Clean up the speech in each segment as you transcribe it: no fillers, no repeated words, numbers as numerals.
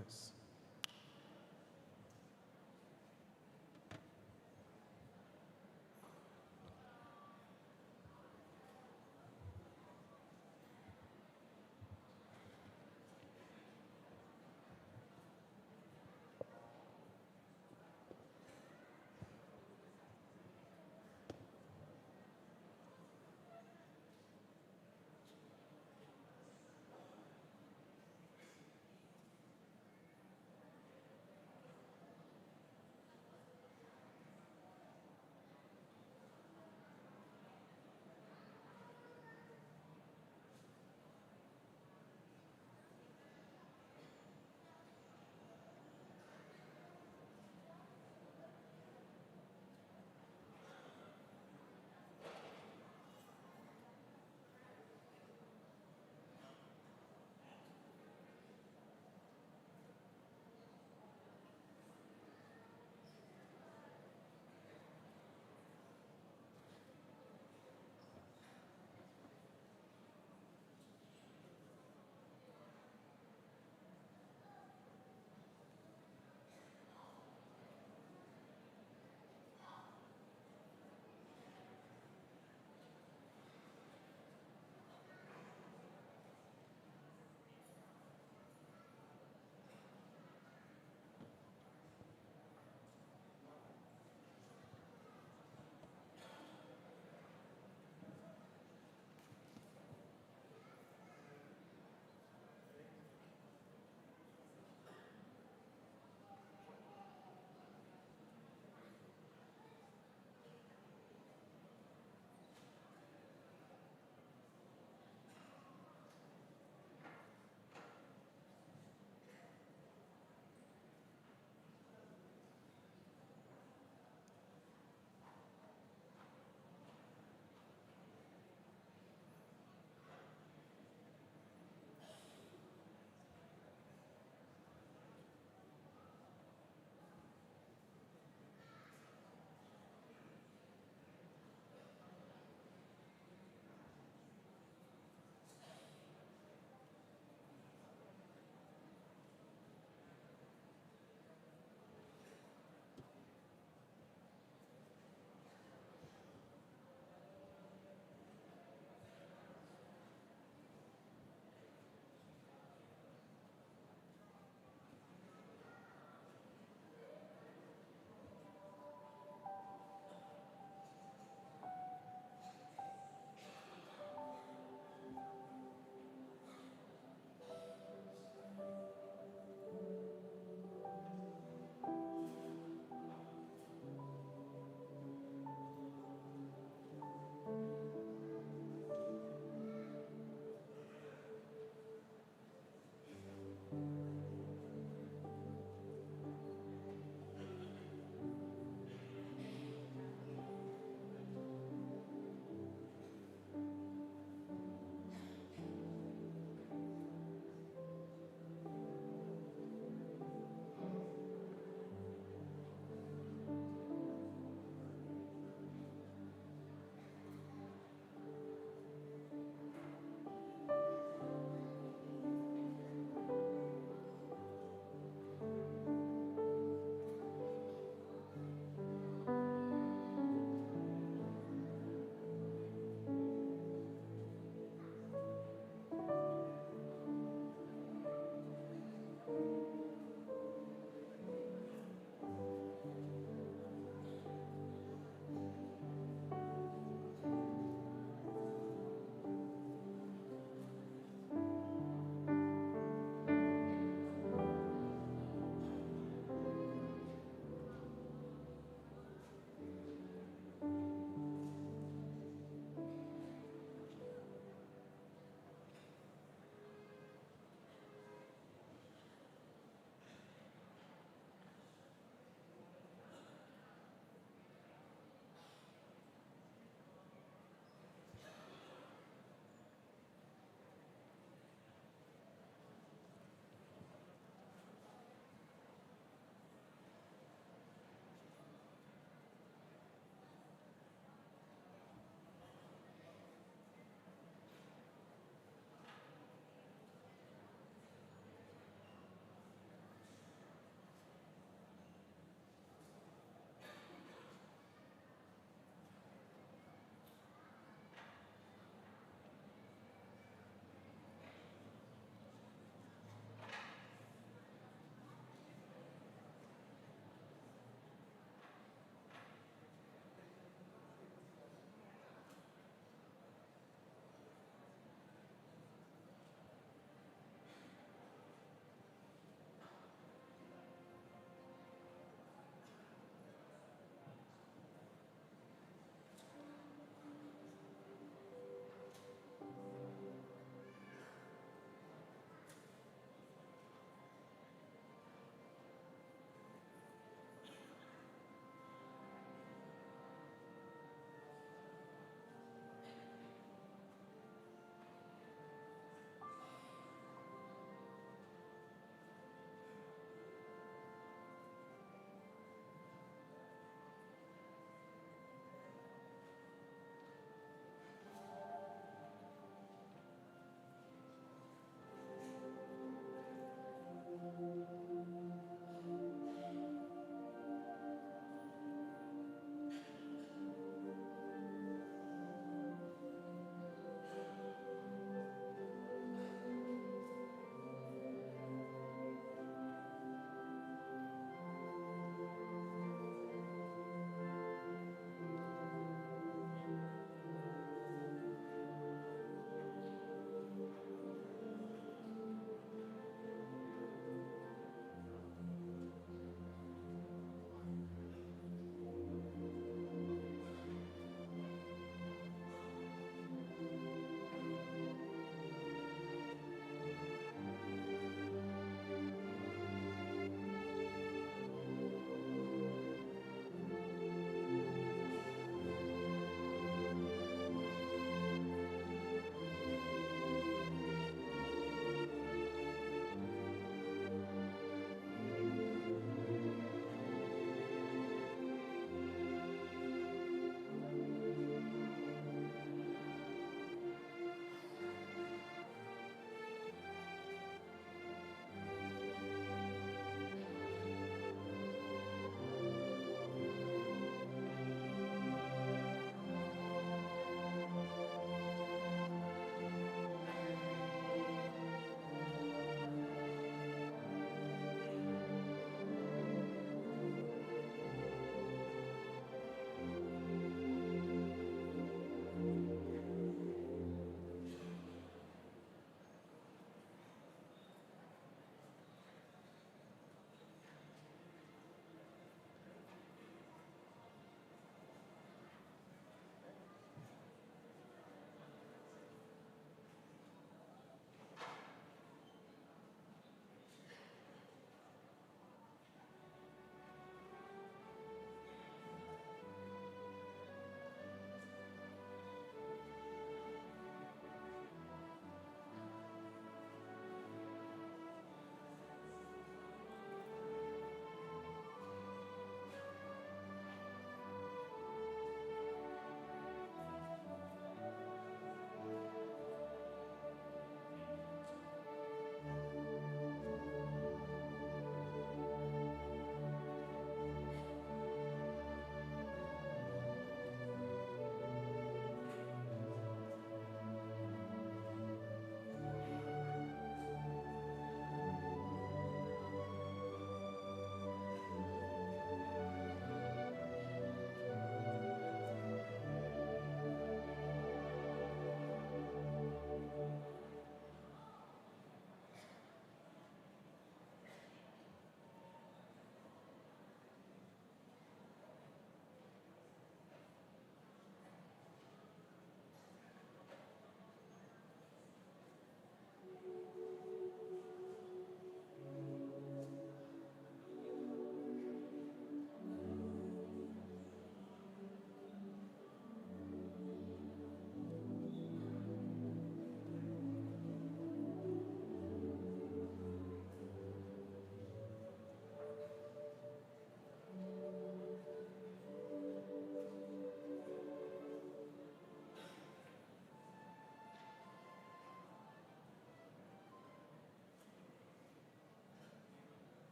Tes.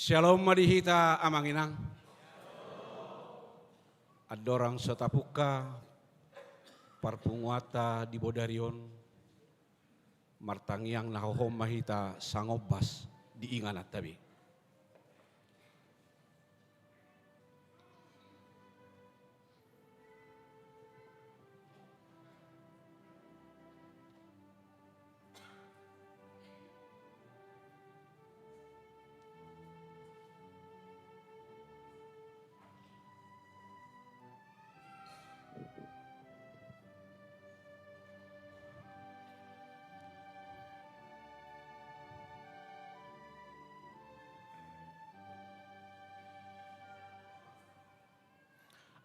Shalom madihita amanginang. Adorang setapuka parpunguata di Bodarion martangiang nahohom mahita sangobas di inganat tabi.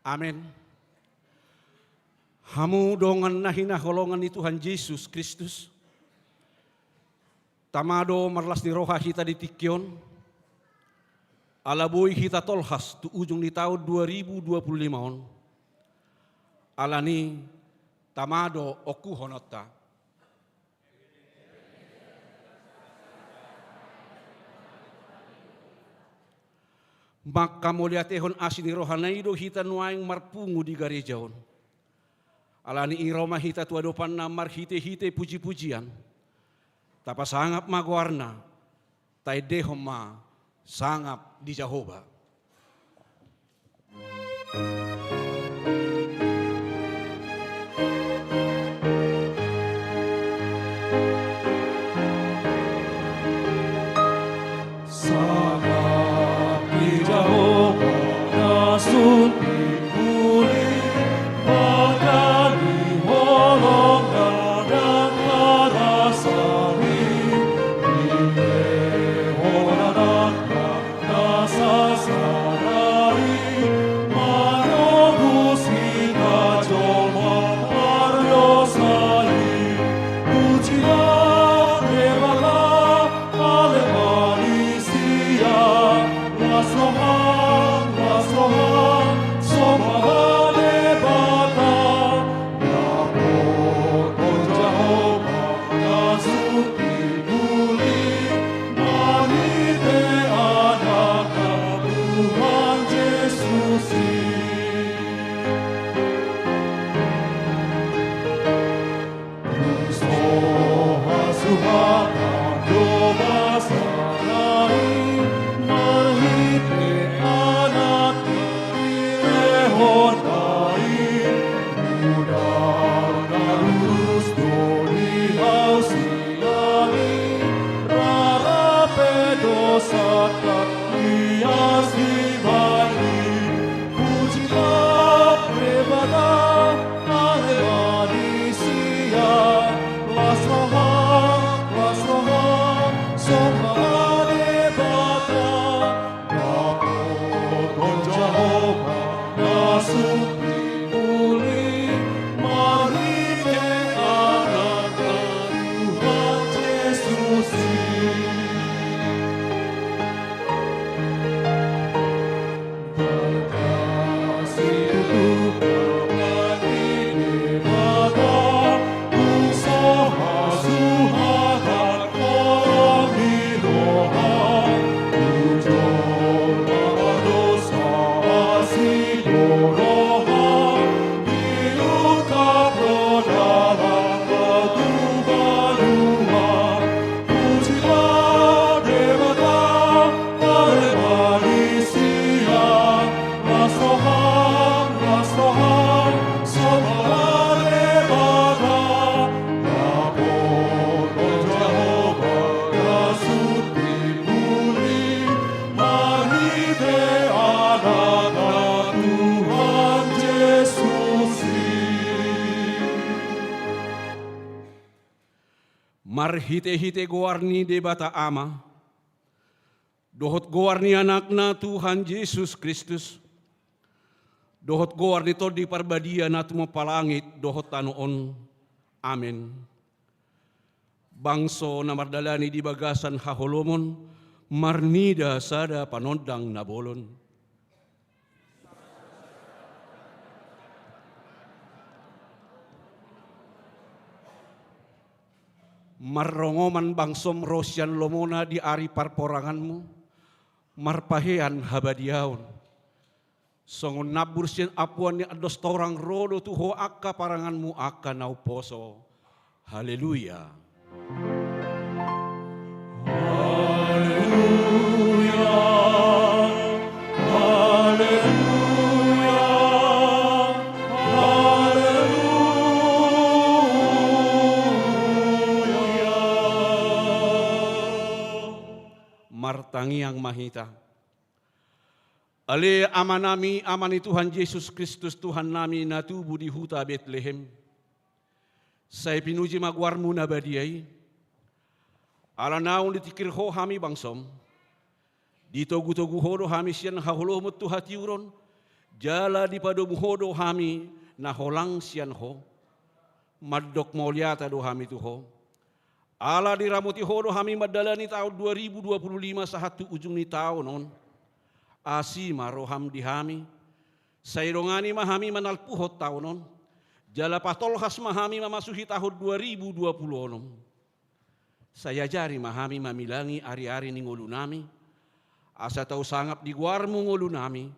Amin. Hamu dongan nahina holongan ni Tuhan Yesus Kristus. Tamado marlas ni roha hita di tikion. Alaboi hita tolhas tu ujung di tahun 2025 on. Alani tamado oku honota. Maka moliatehon asini rohanaido hita nuaing marpungu di garejaon. Alani iroma hita tuadopan namar hite puji-pujian. Tapa sangap magwarna, tai dehoma sangap di Jehovah. Hite-hite goarni de bata ama, dohot goarni anakna Tuhan Yesus Kristus, dohot goarni to di parbadia natumo palangit, dohot tanuon, amin. Bangso na mardalani di bagasan haholomon, marnida sada panodang nabolon. Marrongoman bangsom rosyan lomona di ari parporanganmu, marpahean habadiaon. Songon nabur sian apuan ni ados torang rodo tuho akka paranganmu akka nau poso. Haleluya. Haleluya. Haleluya. Haleluya. Martangi yang mahita. Ale amanami amani Tuhan Yesus Kristus Tuhan nami natubu di huta Bethlehem. Saya pinuji magwarmu na badiai. Ala naun ditikir ho hami bangsom. Ditogu-togu hodo hami sian haholo mutu hatiuron. Jala di padomu hodo hami na holang sian ho. Maddok mauliata do hami tuho. Ala diramuti hodo hami madalani tahun 2025 sahatu ujung ni tahun non. Asi maroham dihami. Sairongani mahami manalpuhot tahunon. Jala patolhas mahami memasuki tahun 2020 onom. Saya jari mahami mamilangi ari-ari ni ngolunami. Asa tau sangap di guarmu ngolunami.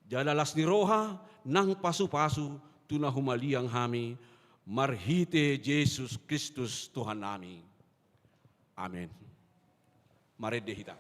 Jala las ni roha nang pasu-pasu tunahumaliang hami. Marhite Yesus Kristus Tuhan nami. Amin. Mari dehita.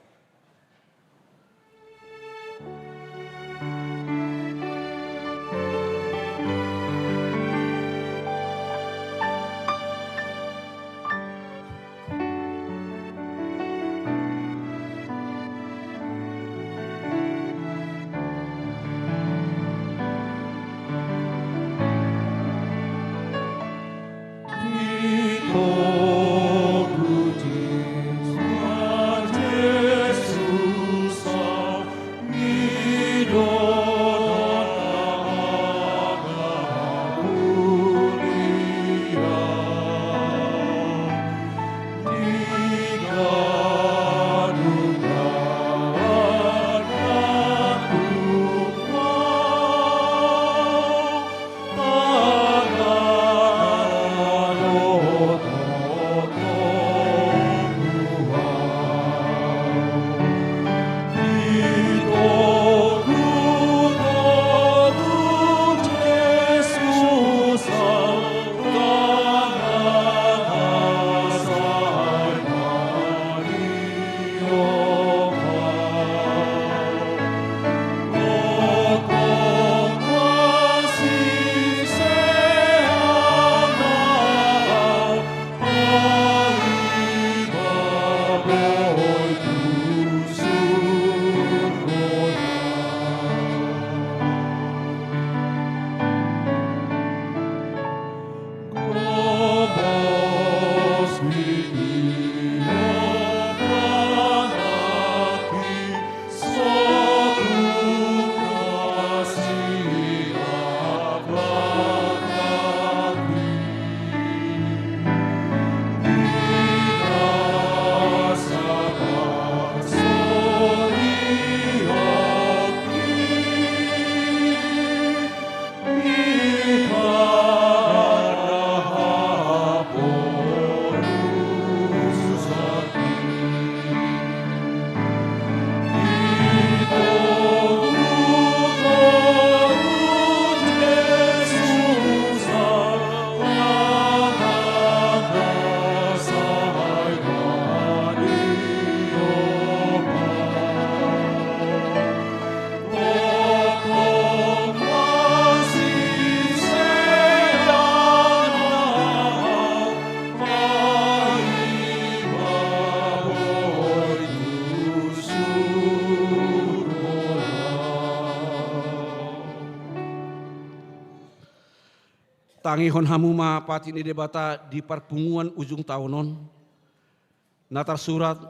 Tangihon hamuma pati ni debata di perpunguan ujung tahunon. Natar surat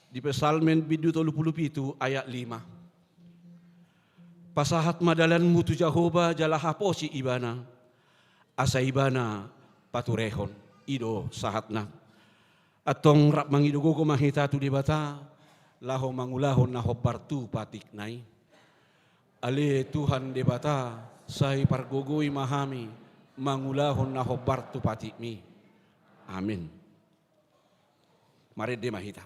di Pesalmen bidu 37 ayat 5. Pasahat madalan mutu Jahoba jalaha posi ibana. Asa ibana paturehon ido sahatna. Atong rap mangidogogo mahita tu debata laho mangulahon naho partu patik nai. Ale Tuhan debata sai pargogoi mahami mangulahon naho partu patik mi. Amin. Mari de mahita.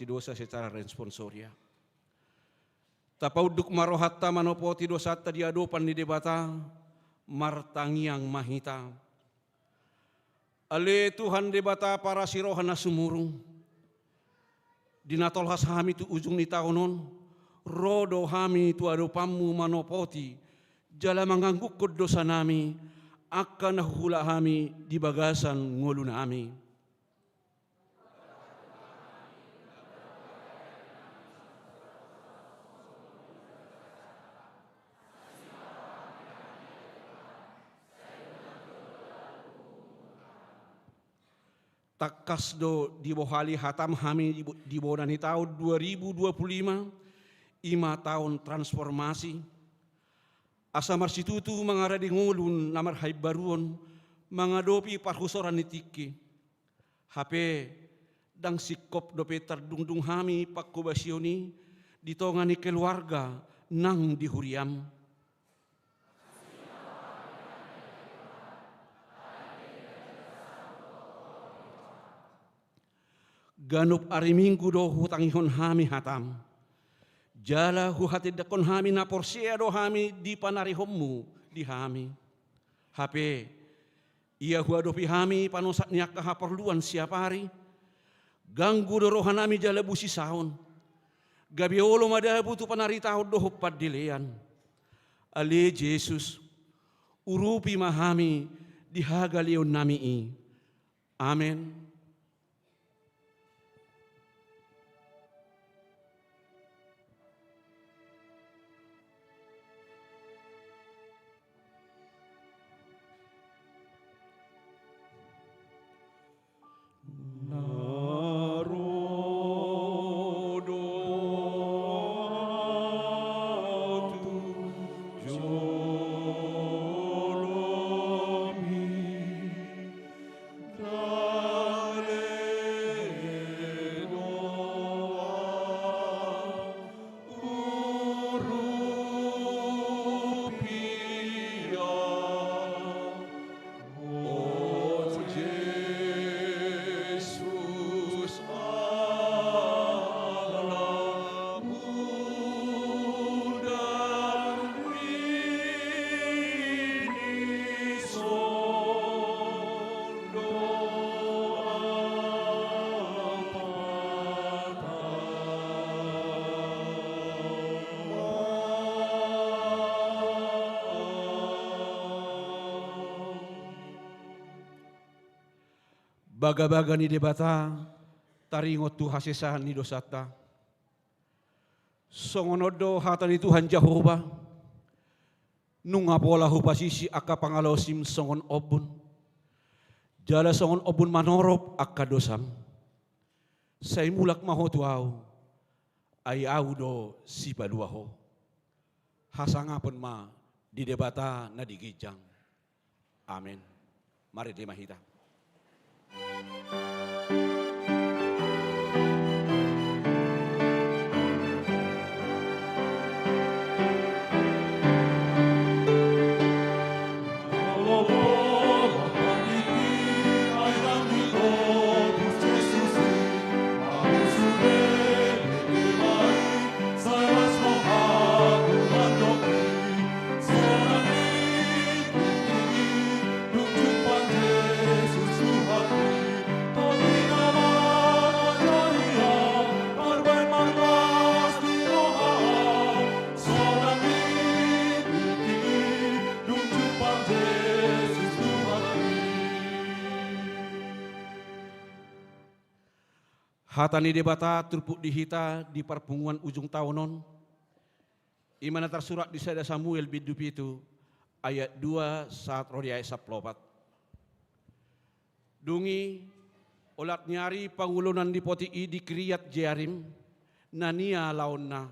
mati dosa secara responsoria. Tapauduk marohatta manopoti dosa tadi adopan di debata martangiang mahita. Ale Tuhan debata para sirohana sumurung. Dinatol has hami tu ujung ni taonon. Rodo hami tu adopamu manopoti. Jala mengangguk dosa nami. Akan hula hami di bagasan ngulu nami. Takas do di bohali hatam hami di bodani tahun 2025, 5 tahun transformasi. Asa marsitutu mangara di ngulun namar hai baruon mangadopi parhusoran nitiki. HP dang sikop dope terdungdung hami pakubasioni ditongani keluarga nang dihuriam. Ganup ari minggu do hutangihon hami hatam. Jala huhati dakon hami na porsia do hami di panarihommu di hami. HP ia huadopi hami panosaknya kahaperluan siapa hari. Ganggu do rohanami jala busi sahon. Gabiolo madabu tu panari tahun do hupat dilean. Ale Jesus urupi mahami dihagalion nami. Amen. Baga-baga ni debata taringot tu hasesahan ni dosata. Songonodo hatan ni Tuhan Jehovah. Nunga pola hupasisi aka pangalosim songon obun. Jala songon obun manorop aka dosam. Say mulak maho tuaw. Ay audo si paduaho. Hasangapon ma di debata na digijang. Amen. Mari di mahita. Hatani debata turpuk dihita di perpunguan ujung tahunon. Imana tersurat di sada Samuel bidup itu ayat 2 saat rodia saplopat. Dungi olat nyari pangulunan di poti di Kriyat Jearim nania laonna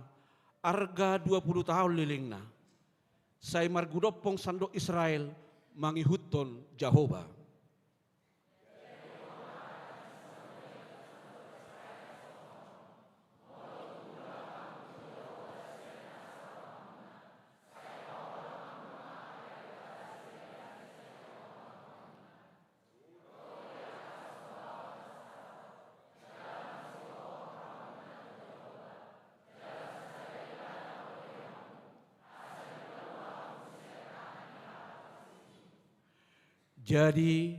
arga 20 tahun lilingna. Say margudopong sandok Israel mangihuton Jehovah. Jadi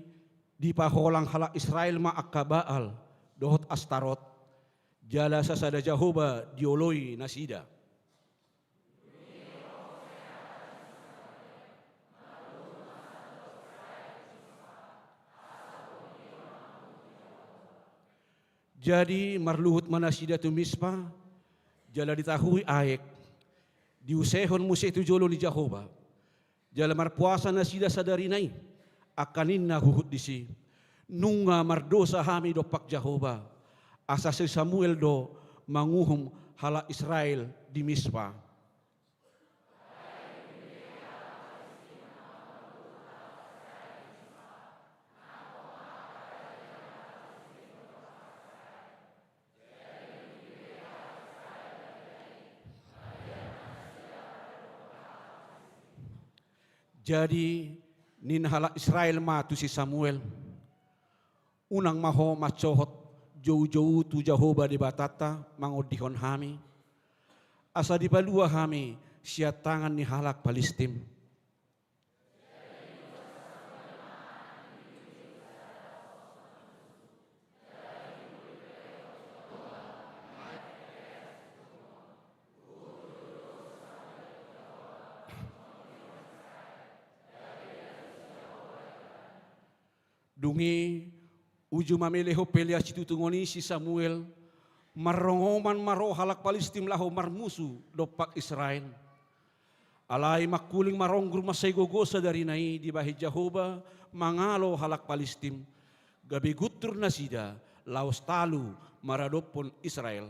di paholang halak Israel ma akabaal dohot Astarot jala sasada Jehovah dioloi nasida. Jadi marluhut manasida tu mispa jala ditahui aek diusehon musi itu jolo ni Jehovah jala marpuasa nasida sadarinai akanin na huhut disi nunga mardosa hami dopak Jehovah asa si Samuel do manguhum hala Israel di Mispa. Jadi nin hala Israel matu si Samuel unang maho macohot jauh-jauh tu Jehovah di batata mangodihon hami asa di palua hami sia tangan ni halak Palestin. Dungi uju mameleho pelia situ tungoni si Samuel marongoman maro halak Palestin laho marmusu dopak Israel. Alai makuling maronggur masay gogosa dari nai di bahi Jehovah mangalo halak Palestin. Gabi gutur nasida laos talu maradopon Israel.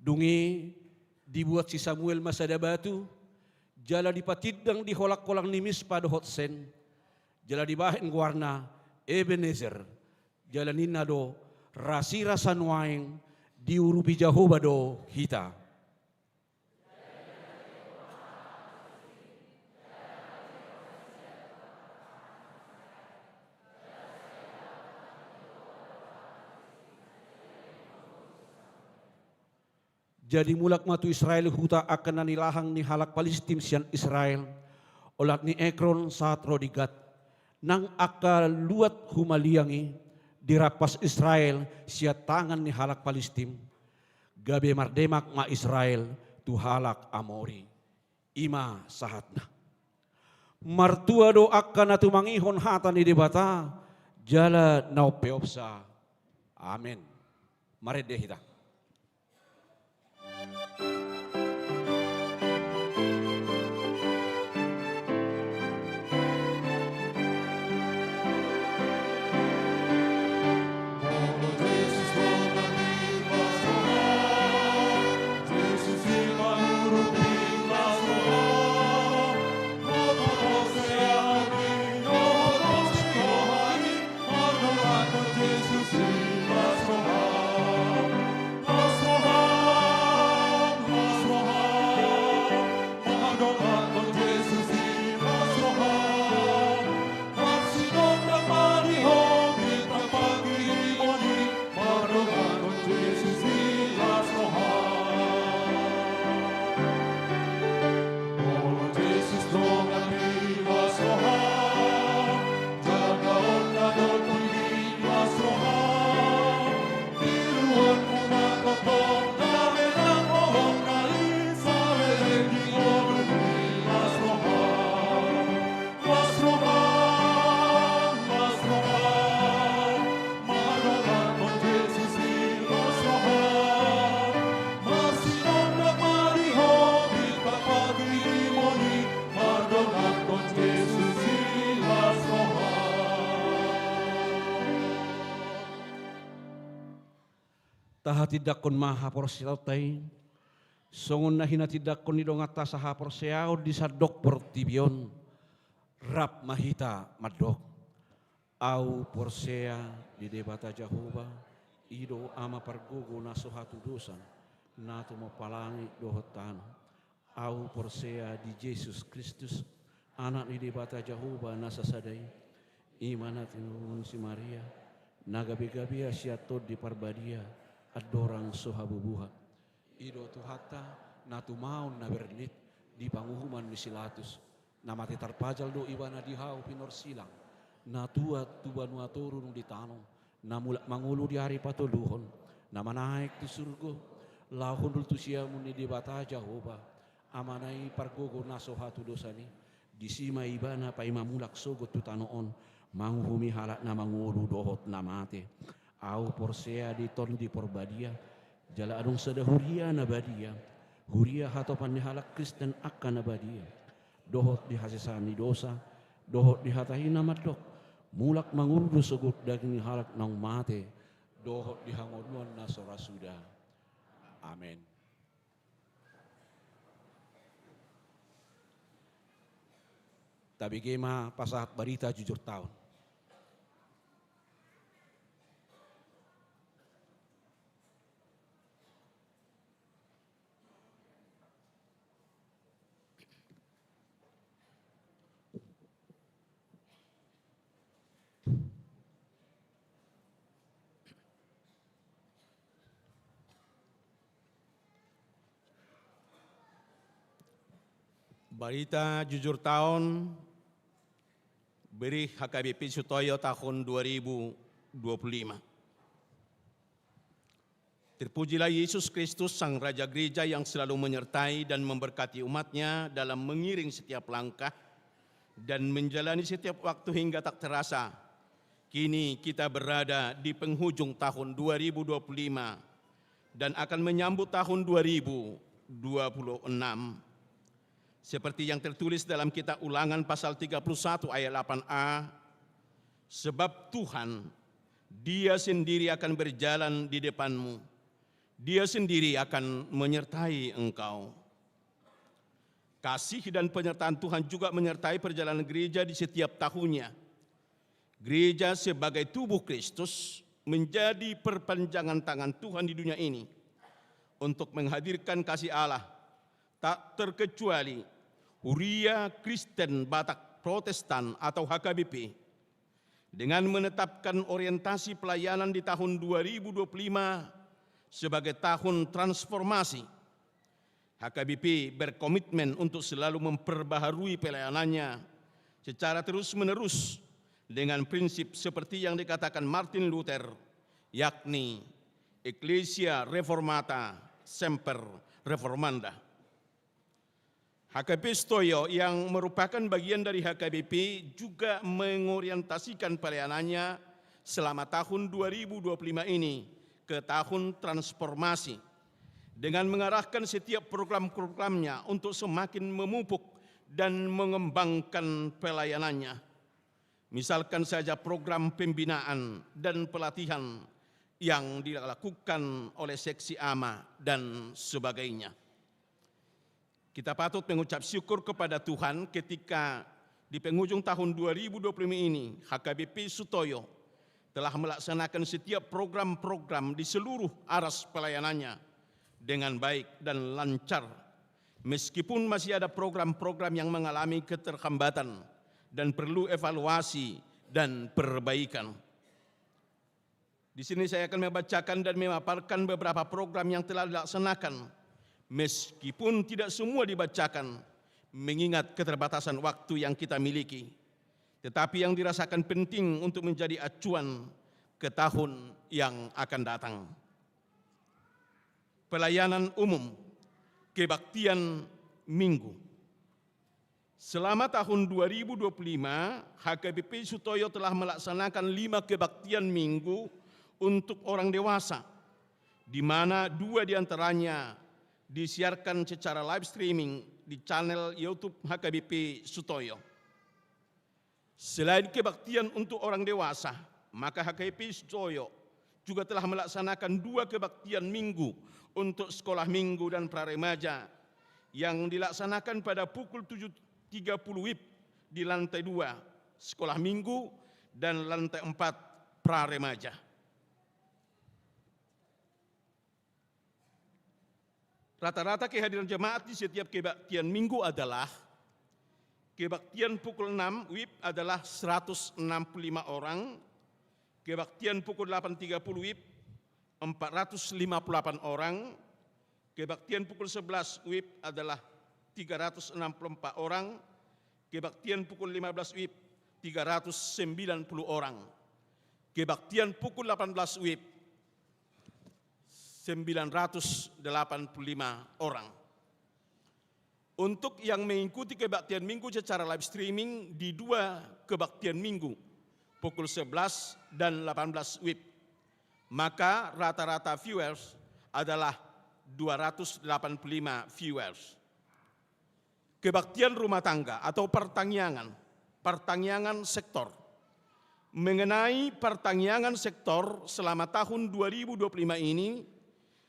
Dungi dibuat si Samuel masada batu, jala dipatidang di holak-kolang nimis pada hotsen, jala dibahin warna Ebenezer, jala nina do rasira sanwaing diurupi Jehovah do hita. Jadi mulak matu Israel huta akan nanilahang ni halak Palestin sian Israel. Olat ni Ekron saat rodigat. Nang akal luat humaliangi dirapas Israel sia tangan ni halak Palestin. Gabe mardemak ma Israel tu halak Amori. Ima sahatna. Martua do akan atu mangihon hata ni debata. Jala nau peopsa. Amin. Mari dehita. Taha tidak kon maha porsiau tai, songon na hina tidak kon idongata saha porsiau di sadok portibion, rap mahita madok, au porsea di debata Jehovah, ido ama pargugu nasuhatu dosan, natu mapalangi dohotan, au porsea di Yesus Kristus, anak di debata Jehovah nasa sadai, imanatin si Maria, nagabi-gabi asyato di parbadia adorang sohabubuha ido tu hatta natu maun na bernit di panguhuman misilatus namati tarpajal do ibana dihau pinor silang natua tubanua turun di tanong namulak mangulu di hari patuluhon nama naik tu surgo lahun dul tu siamun di bata Jehova amanai pargogo naso hatu dosani disima ibana pa imamulak sogot tu tanoon manguhumi halak na mangulu dohot namate au porsea di ton di porbadia jala adung sada huria na badia huria hatopan ni halak Kristen akan na badia dohot di hasesani dosa dohot di hatahi na madok mulak mangulu sogot daging halak nang mate dohot di hangoduan na sorasuda amen. Tapi kema pasahat barita jujur tahun. Barita jujur tahun beri HKBP Sutoyo tahun 2025. Terpujilah Yesus Kristus, Sang Raja Gereja yang selalu menyertai dan memberkati umatnya dalam mengiring setiap langkah dan menjalani setiap waktu hingga tak terasa. Kini kita berada di penghujung tahun 2025 dan akan menyambut tahun 2026. Seperti yang tertulis dalam kitab Ulangan pasal 31 ayat 8a, sebab Tuhan, Dia sendiri akan berjalan di depanmu, Dia sendiri akan menyertai engkau. Kasih dan penyertaan Tuhan juga menyertai perjalanan gereja di setiap tahunnya. Gereja sebagai tubuh Kristus menjadi perpanjangan tangan Tuhan di dunia ini untuk menghadirkan kasih Allah, tak terkecuali Huria Kristen Batak Protestan atau HKBP dengan menetapkan orientasi pelayanan di tahun 2025 sebagai tahun transformasi. HKBP berkomitmen untuk selalu memperbaharui pelayanannya secara terus-menerus dengan prinsip seperti yang dikatakan Martin Luther, yakni Ecclesia Reformata Semper Reformanda. HKBP Sutoyo yang merupakan bagian dari HKBP juga mengorientasikan pelayanannya selama tahun 2025 ini ke tahun transformasi dengan mengarahkan setiap program-programnya untuk semakin memupuk dan mengembangkan pelayanannya. Misalkan saja program pembinaan dan pelatihan yang dilakukan oleh seksi AMA dan sebagainya. Kita patut mengucap syukur kepada Tuhan ketika di penghujung tahun 2025 ini HKBP Sutoyo telah melaksanakan setiap program-program di seluruh aras pelayanannya dengan baik dan lancar. Meskipun masih ada program-program yang mengalami keterhambatan dan perlu evaluasi dan perbaikan. Di sini saya akan membacakan dan memaparkan beberapa program yang telah dilaksanakan. Meskipun tidak semua dibacakan, mengingat keterbatasan waktu yang kita miliki, tetapi yang dirasakan penting untuk menjadi acuan ke tahun yang akan datang. Pelayanan umum, kebaktian minggu. Selama tahun 2025, HKBP Sutoyo telah melaksanakan 5 kebaktian minggu untuk orang dewasa, di mana 2 diantaranya disiarkan secara live streaming di channel YouTube HKBP Sutoyo. Selain kebaktian untuk orang dewasa, maka HKBP Sutoyo juga telah melaksanakan 2 kebaktian minggu untuk sekolah minggu dan praremaja yang dilaksanakan pada pukul 7.30 WIB di lantai 2 sekolah minggu dan lantai 4 praremaja. Rata-rata kehadiran jemaat di setiap kebaktian minggu adalah kebaktian pukul 6 WIB adalah 165 orang, Kebaktian pukul 8.30 WIB 458 orang. Kebaktian pukul 11 WIB adalah 364 orang. Kebaktian pukul 15 WIB 390 orang. Kebaktian pukul 18 WIB 985 orang. Untuk yang mengikuti kebaktian minggu secara live streaming di 2 kebaktian minggu pukul 11 dan 18 WIB, maka rata-rata viewers adalah 285 viewers. Kebaktian rumah tangga atau pertangyangan sektor. Mengenai pertangyangan sektor selama tahun 2025 ini,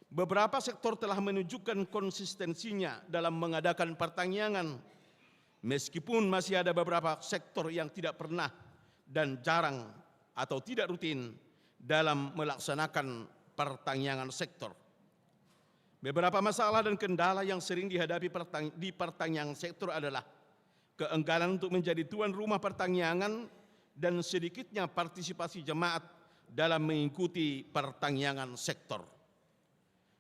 beberapa sektor telah menunjukkan konsistensinya dalam mengadakan pertangyangan, meskipun masih ada beberapa sektor yang tidak pernah dan jarang atau tidak rutin dalam melaksanakan pertangyangan sektor. Beberapa masalah dan kendala yang sering dihadapi di pertangyangan sektor adalah keengganan untuk menjadi tuan rumah pertangyangan dan sedikitnya partisipasi jemaat dalam mengikuti pertangyangan sektor.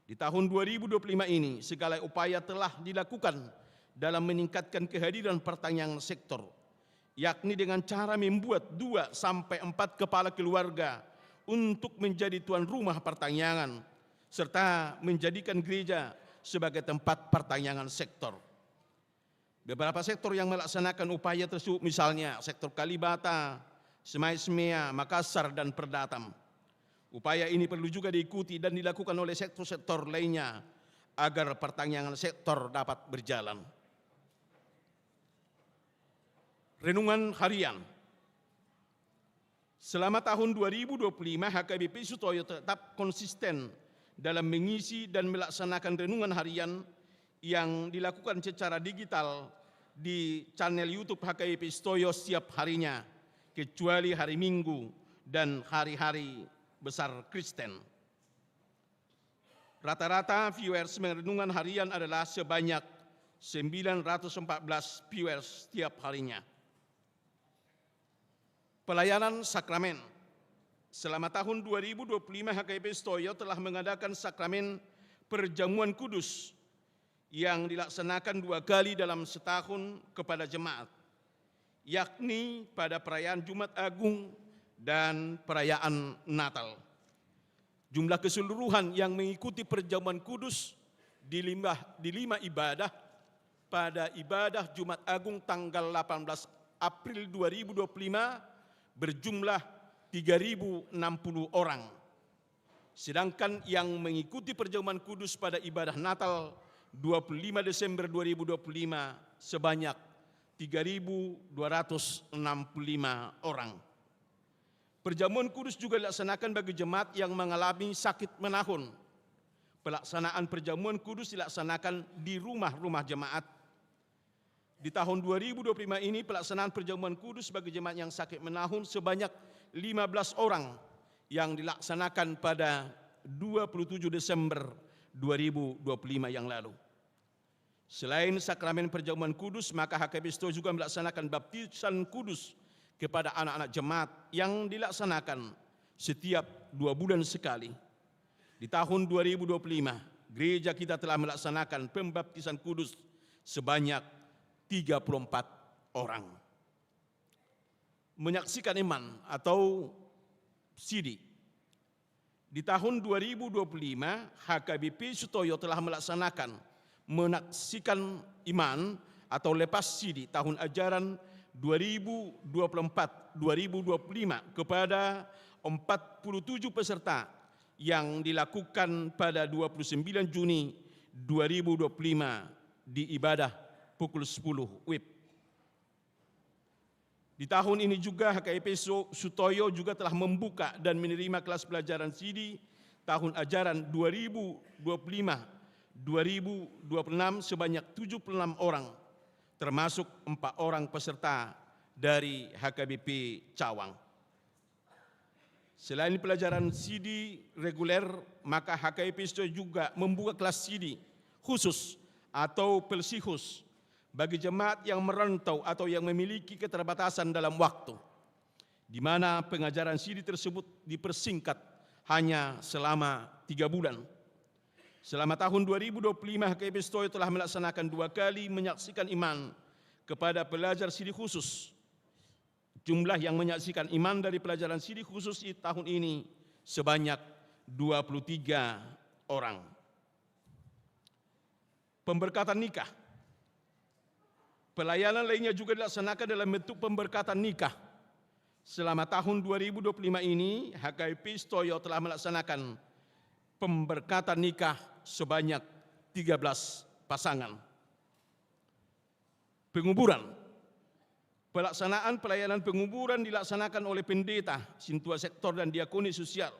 Di tahun 2025 ini, segala upaya telah dilakukan dalam meningkatkan kehadiran pertangyangan sektor, yakni dengan cara membuat 2 sampai 4 kepala keluarga untuk menjadi tuan rumah pertangyangan, serta menjadikan gereja sebagai tempat pertangyangan sektor. Beberapa sektor yang melaksanakan upaya tersebut misalnya sektor Kalibata, Semai-Semea, Makassar, dan Perdatam. Upaya ini perlu juga diikuti dan dilakukan oleh sektor-sektor lainnya agar pertangyangan sektor dapat berjalan. Renungan harian. Selama tahun 2025, HKBP Sutoyo tetap konsisten dalam mengisi dan melaksanakan renungan harian yang dilakukan secara digital di channel YouTube HKBP Sutoyo setiap harinya, kecuali hari Minggu dan hari-hari besar Kristen. Rata-rata viewers renungan harian adalah sebanyak 914 viewers setiap harinya. Pelayanan sakramen. Selama tahun 2025 HKBP Sutoyo telah mengadakan sakramen perjamuan kudus yang dilaksanakan 2 kali dalam setahun kepada jemaat, yakni pada perayaan Jumat Agung dan perayaan Natal. Jumlah keseluruhan yang mengikuti perjamuan kudus di 5 ibadah pada ibadah Jumat Agung tanggal 18 April 2025 berjumlah 3.060 orang. Sedangkan yang mengikuti perjamuan kudus pada ibadah Natal 25 Desember 2025 sebanyak 3.265 orang. Perjamuan kudus juga dilaksanakan bagi jemaat yang mengalami sakit menahun. Pelaksanaan perjamuan kudus dilaksanakan di rumah-rumah jemaat. Di tahun 2025 ini pelaksanaan perjamuan kudus bagi jemaat yang sakit menahun sebanyak 15 orang yang dilaksanakan pada 27 Desember 2025 yang lalu. Selain sakramen perjamuan kudus, maka HKBP Sutoyo juga melaksanakan baptisan kudus kepada anak-anak jemaat yang dilaksanakan setiap 2 bulan sekali. Di tahun 2025, gereja kita telah melaksanakan pembaptisan kudus sebanyak 34 orang. Menyaksikan iman atau CD. Di tahun 2025, HKBP Sutoyo telah melaksanakan menaksikan iman atau lepas CD tahun ajaran 2024-2025 kepada 47 peserta yang dilakukan pada 29 Juni 2025 di ibadah pukul 10 WIB. Di tahun ini juga HKBP Sutoyo juga telah membuka dan menerima kelas pelajaran CD tahun ajaran 2025-2026 sebanyak 76 orang, termasuk 4 orang peserta dari HKBP Cawang. Selain pelajaran CD reguler, maka HKBP Sutoyo juga membuka kelas CD khusus atau Pelsihus bagi jemaat yang merantau atau yang memiliki keterbatasan dalam waktu. di mana pengajaran siri tersebut dipersingkat hanya selama 3 bulan. Selama tahun 2025, HKBP Stoyo telah melaksanakan 2 kali menyaksikan iman kepada pelajar siri khusus. Jumlah yang menyaksikan iman dari pelajaran siri khusus di tahun ini sebanyak 23 orang. Pemberkatan nikah. Pelayanan lainnya juga dilaksanakan dalam bentuk pemberkatan nikah. Selama tahun 2025 ini, HKBP Stoyo telah melaksanakan pemberkatan nikah sebanyak 13 pasangan. Penguburan. Pelaksanaan pelayanan penguburan dilaksanakan oleh pendeta, sintua sektor dan diakoni sosial.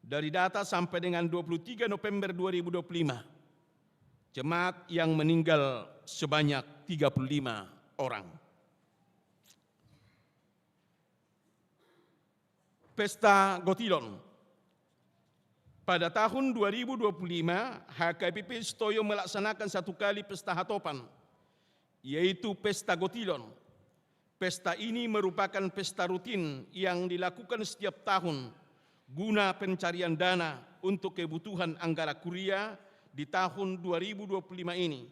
Dari data sampai dengan 23 November 2025, jemaat yang meninggal sebanyak 35 orang. Pesta Gotilon. Pada tahun 2025, HKBP Stoyo melaksanakan 1 kali pesta hatopan, yaitu Pesta Gotilon. Pesta ini merupakan pesta rutin yang dilakukan setiap tahun guna pencarian dana untuk kebutuhan anggara kuliah di tahun 2025 ini.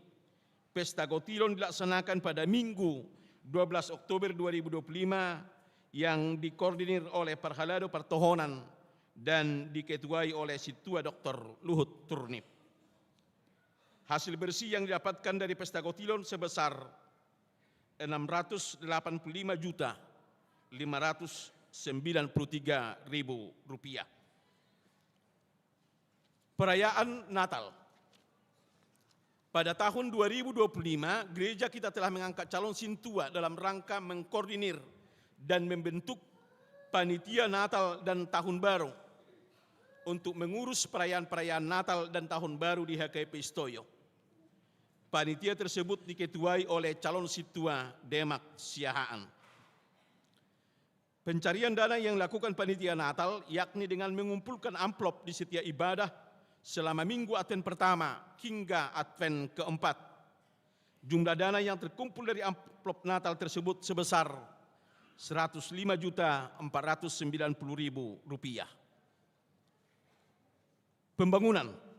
Pesta Gotilon dilaksanakan pada Minggu 12 Oktober 2025 yang dikoordinir oleh Parhalado Partohonan dan diketuai oleh Situa Dr. Luhut Turnip. Hasil bersih yang didapatkan dari Pesta Gotilon sebesar Rp685.593.000. Perayaan Natal. Pada tahun 2025, gereja kita telah mengangkat calon sintua dalam rangka mengkoordinir dan membentuk panitia Natal dan Tahun Baru untuk mengurus perayaan-perayaan Natal dan Tahun Baru di HKBP Stoyo. Panitia tersebut diketuai oleh calon sintua Demak Siahaan. Pencarian dana yang dilakukan panitia Natal yakni dengan mengumpulkan amplop di setiap ibadah selama Minggu Advent pertama hingga Advent keempat. Jumlah dana yang terkumpul dari amplop Natal tersebut sebesar Rp105.490.000. Pembangunan.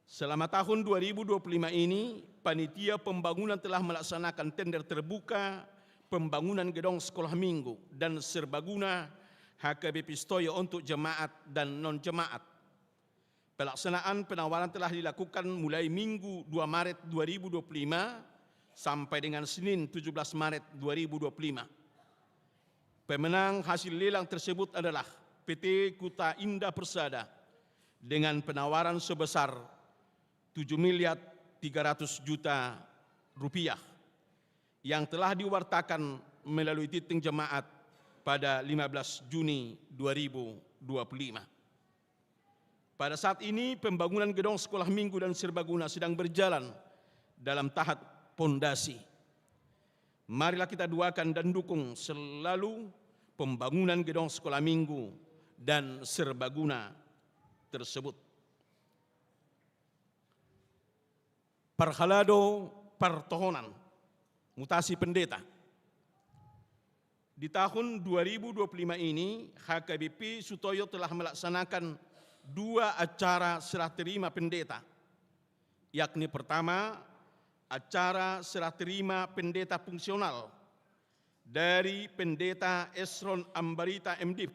Selama tahun 2025 ini, panitia pembangunan telah melaksanakan tender terbuka pembangunan gedung sekolah minggu dan serbaguna HKBP Stoyo untuk jemaat dan non-jemaat. Pelaksanaan penawaran telah dilakukan mulai Minggu 2 Maret 2025 sampai dengan Senin 17 Maret 2025. Pemenang hasil lelang tersebut adalah PT Kuta Indah Persada dengan penawaran sebesar Rp7.300.000.000 yang telah diwartakan melalui titik jemaat pada 15 Juni 2025. Pada saat ini pembangunan gedung sekolah minggu dan serbaguna sedang berjalan dalam tahap pondasi. Marilah kita doakan dan dukung selalu pembangunan gedung sekolah minggu dan serbaguna tersebut. Parhalado Partohonan, mutasi pendeta. Di tahun 2025 ini, HKBP Stoyo telah melaksanakan 2 acara serah terima pendeta, yakni pertama, acara serah terima pendeta fungsional dari Pendeta Esron Ambarita MDiv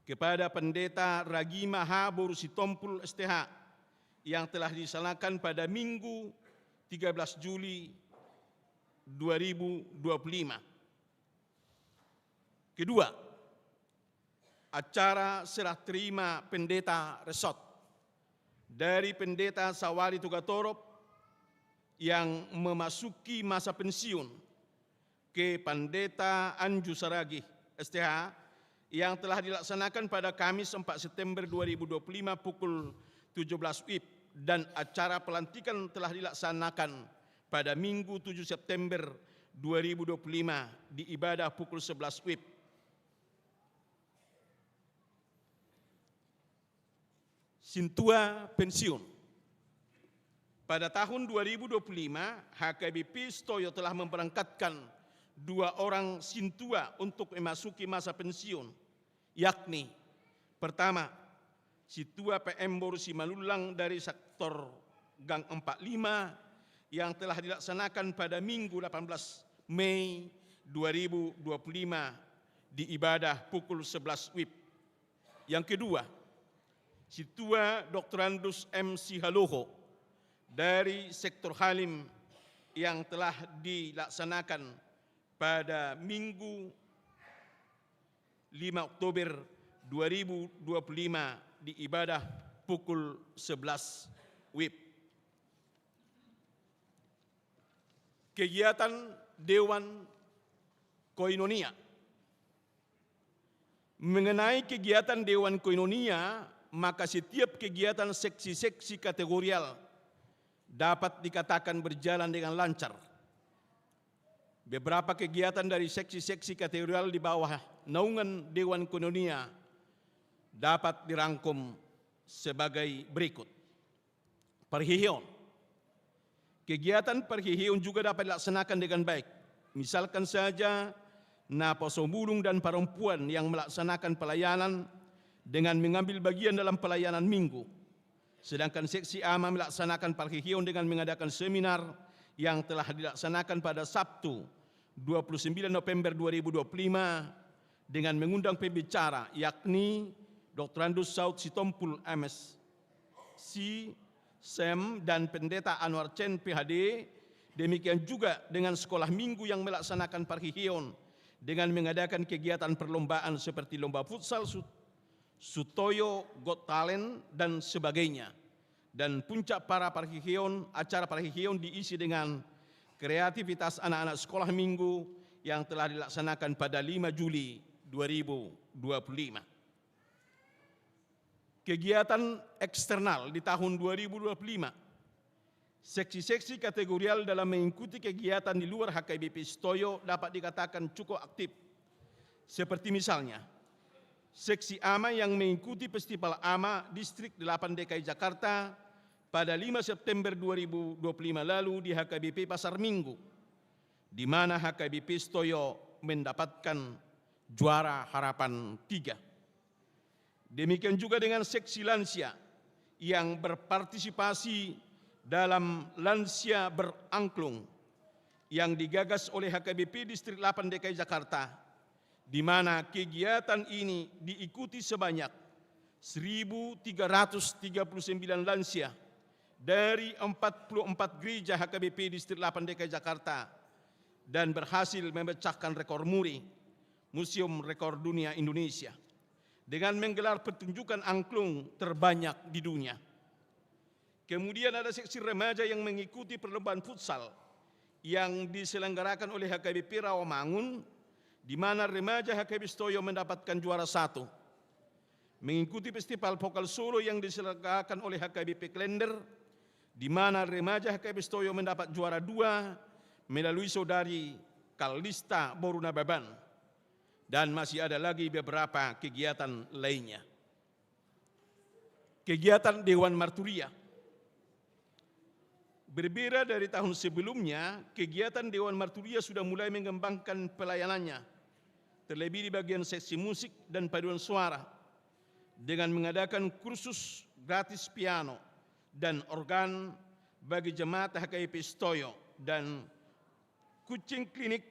kepada Pendeta Ragima Habur Sitompul STH yang telah dilaksanakan pada Minggu 13 Juli 2025. Kedua, acara serah terima pendeta resort dari Pendeta Sawari Tugatorop yang memasuki masa pensiun ke Pendeta Anju Saragih STH yang telah dilaksanakan pada Kamis 4 September 2025 pukul 17 WIB dan acara pelantikan telah dilaksanakan pada Minggu 7 September 2025 di ibadah pukul 11 WIB. Sintua pensiun. Pada tahun 2025, HKBP Stoyo telah memberangkatkan 2 orang sintua untuk memasuki masa pensiun, yakni pertama, Situa PM Boru Simalulang dari sektor Gang 45 yang telah dilaksanakan pada Minggu 18 Mei 2025 di ibadah pukul 11 WIB. Yang kedua, Situa Dr. Andus M. Sihaloho dari sektor Halim yang telah dilaksanakan pada Minggu 5 Oktober 2025 di ibadah pukul 11 WIB. Kegiatan Dewan Koinonia. Mengenai kegiatan Dewan Koinonia, maka setiap kegiatan seksi-seksi kategorial dapat dikatakan berjalan dengan lancar. Beberapa kegiatan dari seksi-seksi kategorial di bawah naungan Dewan Koinonia dapat dirangkum sebagai berikut. Perhihion. Kegiatan perhihion juga dapat dilaksanakan dengan baik. Misalkan saja Naposomulung dan perempuan yang melaksanakan pelayanan dengan mengambil bagian dalam pelayanan minggu. Sedangkan seksi AMA melaksanakan perhihion dengan mengadakan seminar yang telah dilaksanakan pada Sabtu 29 November 2025 dengan mengundang pembicara yakni Dr. Andus Saud Sitompul MSc, SEM dan Pendeta Anwar Chen PhD. Demikian juga dengan sekolah minggu yang melaksanakan perhihion dengan mengadakan kegiatan perlombaan seperti lomba futsal, Sutoyo, Got Talent dan sebagainya. Dan puncak para perhihion, acara perhihion diisi dengan kreativitas anak-anak sekolah minggu yang telah dilaksanakan pada 5 Juli 2025. Kegiatan eksternal di tahun 2025. Seksi-seksi kategorial dalam mengikuti kegiatan di luar HKBP Stoyo dapat dikatakan cukup aktif. Seperti misalnya, Seksi AMA yang mengikuti Festival AMA Distrik 8 DKI Jakarta pada 5 September 2025 lalu di HKBP Pasar Minggu, di mana HKBP Stoyo mendapatkan juara harapan 3. Demikian juga dengan seksi lansia yang berpartisipasi dalam Lansia Berangklung yang digagas oleh HKBP Distrik 8 DKI Jakarta, di mana kegiatan ini diikuti sebanyak 1.339 lansia dari 44 gereja HKBP Distrik 8 DKI Jakarta dan berhasil memecahkan rekor muri Museum Rekor Dunia Indonesia dengan menggelar pertunjukan angklung terbanyak di dunia. Kemudian ada seksi remaja yang mengikuti perlombaan futsal yang diselenggarakan oleh HKBP Rawamangun, di mana remaja HKBP Stoyo mendapatkan juara 1. Mengikuti festival vokal solo yang diselenggarakan oleh HKBP Klender, di mana remaja HKBP Stoyo mendapat juara 2 melalui saudari Kalista Boruna Baban. Dan masih ada lagi beberapa kegiatan lainnya. Kegiatan Dewan Marturia. Berbeda dari tahun sebelumnya, kegiatan Dewan Marturia sudah mulai mengembangkan pelayanannya, terlebih di bagian seksi musik dan paduan suara, dengan mengadakan kursus gratis piano dan organ bagi jemaat HKBP Stoyo dan coaching klinik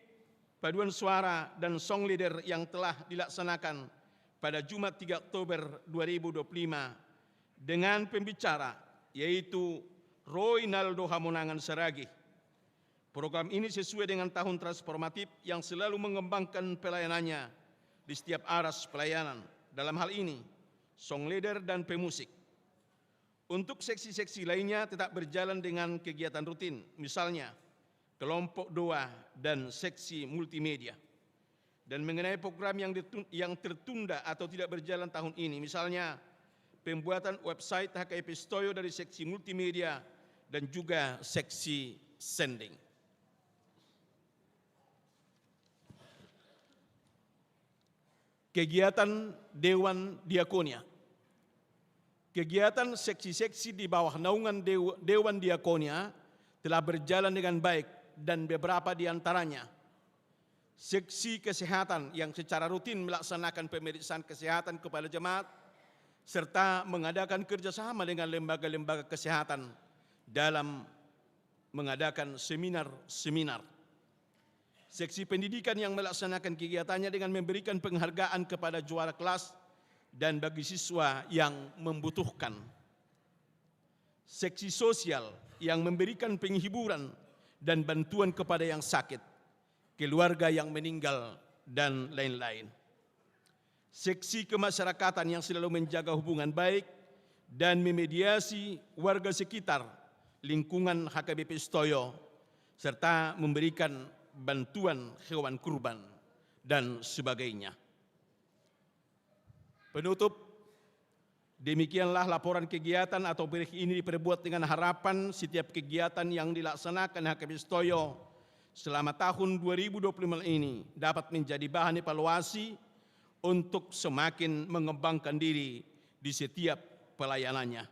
paduan suara dan song leader yang telah dilaksanakan pada Jumat 3 Oktober 2025 dengan pembicara yaitu Roynaldo Hamonangan Saragi. Program ini sesuai dengan tahun transformatif yang selalu mengembangkan pelayanannya di setiap aras pelayanan. Dalam hal ini, song leader dan pemusik. Untuk seksi-seksi lainnya tetap berjalan dengan kegiatan rutin, misalnya kelompok doa dan seksi multimedia. Dan mengenai program yang tertunda atau tidak berjalan tahun ini, misalnya pembuatan website HKBP Stoyo dari seksi multimedia dan juga seksi sending. Kegiatan Dewan Diakonia. Kegiatan seksi-seksi di bawah naungan Dewan Diakonia telah berjalan dengan baik dan beberapa di antaranya seksi kesehatan yang secara rutin melaksanakan pemeriksaan kesehatan kepada jemaat, serta mengadakan kerjasama dengan lembaga-lembaga kesehatan dalam mengadakan seminar-seminar. Seksi pendidikan yang melaksanakan kegiatannya dengan memberikan penghargaan kepada juara kelas dan bagi siswa yang membutuhkan. Seksi sosial yang memberikan penghiburan dan bantuan kepada yang sakit, keluarga yang meninggal, dan lain-lain. Seksi kemasyarakatan yang selalu menjaga hubungan baik dan memediasi warga sekitar lingkungan HKBP Sutoyo, serta memberikan bantuan hewan kurban, dan sebagainya. Penutup, demikianlah laporan kegiatan atau brief ini diperbuat dengan harapan setiap kegiatan yang dilaksanakan HKBP Sutoyo selama tahun 2025 ini dapat menjadi bahan evaluasi untuk semakin mengembangkan diri di setiap pelayanannya.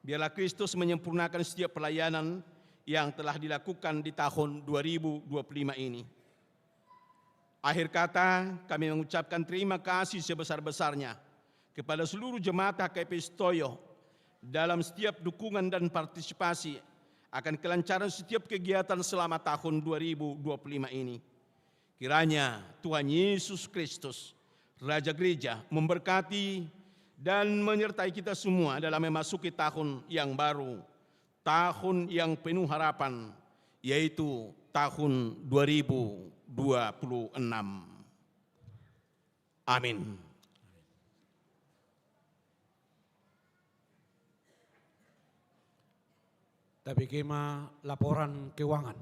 Biarlah Kristus menyempurnakan setiap pelayanan yang telah dilakukan di tahun 2025 ini. Akhir kata, kami mengucapkan terima kasih sebesar-besarnya kepada seluruh jemaat HKBP Sutoyo dalam setiap dukungan dan partisipasi akan kelancaran setiap kegiatan selama tahun 2025 ini. Kiranya Tuhan Yesus Kristus, Raja Gereja, memberkati dan menyertai kita semua dalam memasuki tahun yang baru, tahun yang penuh harapan, yaitu tahun 2026. Amin. Tapi kema laporan keuangan.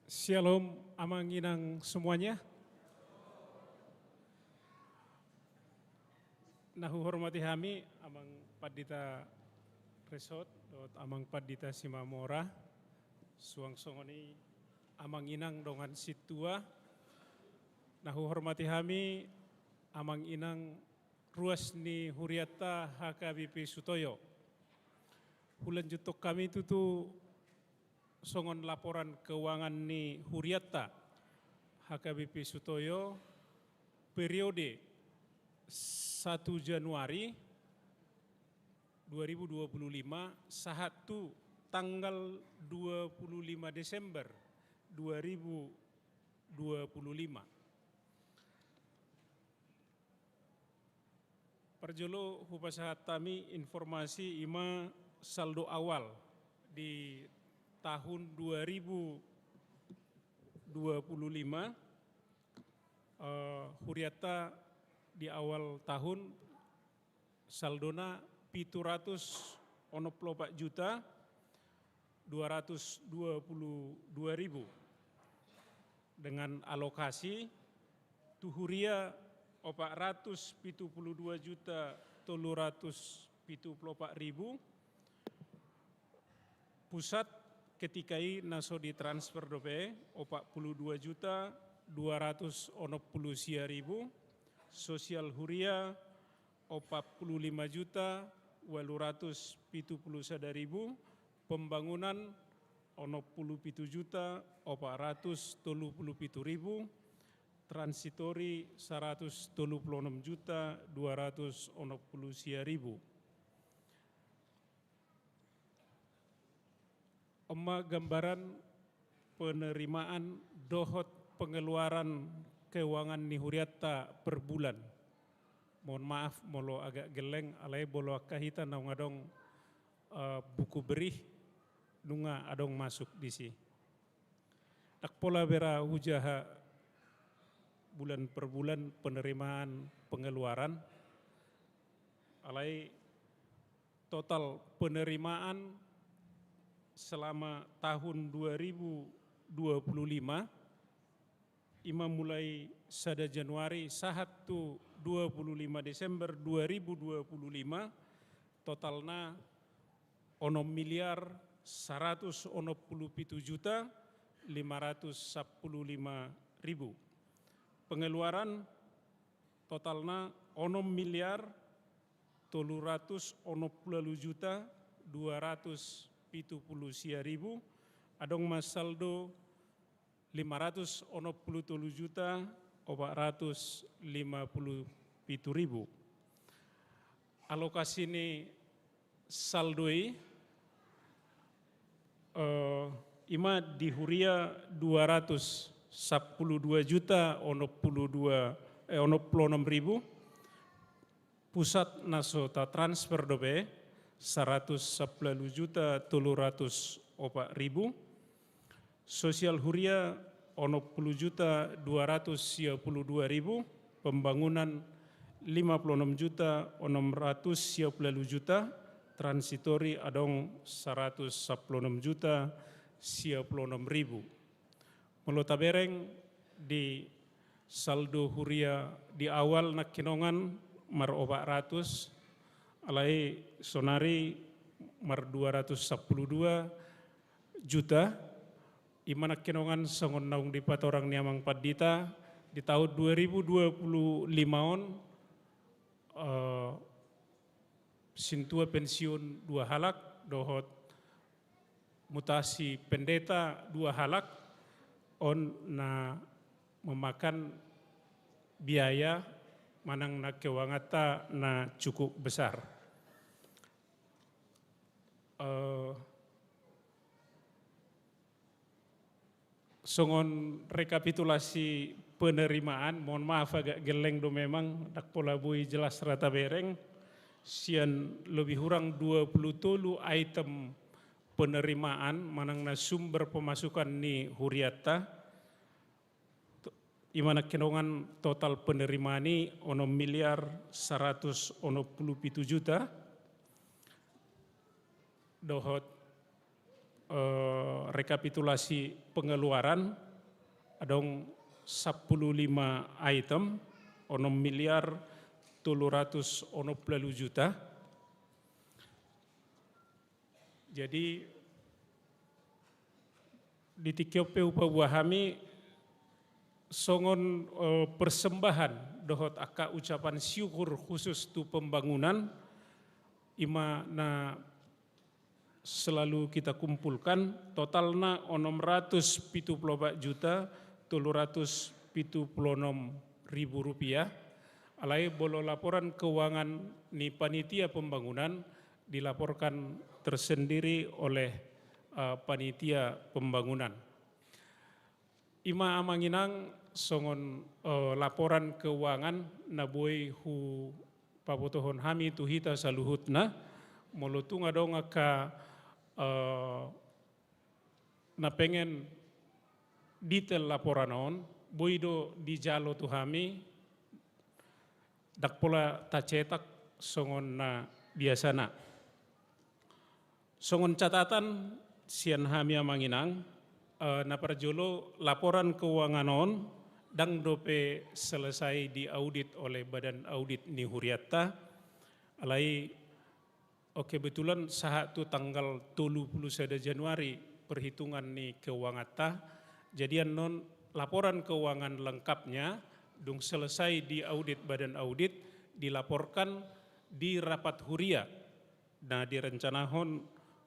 Shalom, amang inang semuanya. Nahu hormati kami, amang Padita Resort, amang Padita Simamora, suang songoni amang inang dongan situa. Nahu hormati kami, amang inang ruas ni Huriata HKBP Sutoyo. Hulan jutok kami itu tuh songon laporan keuangan ni Huriata HKBP Sutoyo periode 1 Januari 2025 sahatu tanggal 25 Desember 2025. Perjolo hupasahat kami informasi ima saldo awal di tahun 2025 Huriata di awal tahun saldona 764 juta 222.000 dengan alokasi tuhuria 472 juta 374.000, pusat ketikai naso di transfer dope 42 juta 290.000, sosial huria 45 juta 871.000, pembangunan 67 juta 437.000, transitori 136 juta 290.000. Oma gambaran penerimaan dohot pengeluaran keuangan ni Huriata per bulan. Mohon maaf molo agak geleng alai bolo kahita na ngadong buku berih nunga adong masuk di si. Tak pola bera hujaha bulan per bulan penerimaan pengeluaran alai total penerimaan selama tahun 2025 ima mulai 1 Januari sahatu 25 Desember 2025 totalna 6 miliar 197 juta 515.000. Pengeluaran totalna 6 miliar 360 juta 270.000 adong mas saldo 567 juta 457.000. Alokasi ini saldoi ima di Huria 212 juta 96.000, pusat naso ta transfer dobe 111 juta 304.000, sosial Huria 10 juta 292.000, pembangunan 56 juta 610 juta, transitori adong 116 juta 96.000. Melota bereng di saldo Huria di awal nak kinongan mar 400, alai sonari mar 212 juta, imana kinongan sangon naung di patorang niamang padita di tahun 2025 on sintua pensiun 2 halak, dohot mutasi pendeta 2 halak, on na memakan biaya manang na kewangata na cukup besar. Songon rekapitulasi penerimaan, mohon maaf agak geleng do memang, dak pola bui jelas rata bereng, sian lebih kurang 20 item penerimaan manang na sumber pemasukan ni Huriatta, imana kenongan total penerimaan ni 6 miliar 197 juta, dohot rekapitulasi pengeluaran adong 15 item 6 miliar 360 juta. Jadi di tikiope upawahami songon persembahan dohot aka ucapan syukur khusus tu pembangunan ima na selalu kita kumpulkan totalna 674 juta 376.000 rupiah. Alai bolo laporan keuangan ni panitia pembangunan dilaporkan tersendiri oleh panitia pembangunan. Ima amanginang songon laporan keuangan naboi hu papotohon hami tuhita saluhutna molutung adong aka na pengen detail laporan on boido di jalo tu hami dak pola tacetak songon na biasana. Songon catatan sian hami amanginang na parjolo laporan keuangan on dang dope selesai diaudit oleh badan audit ni Huriatta. Alai kebetulan saat tu tanggal 31 Januari perhitungan ni keuangan jadian non laporan keuangan lengkapnya dung selesai di audit badan audit dilaporkan di rapat Huria. Nah direncanahon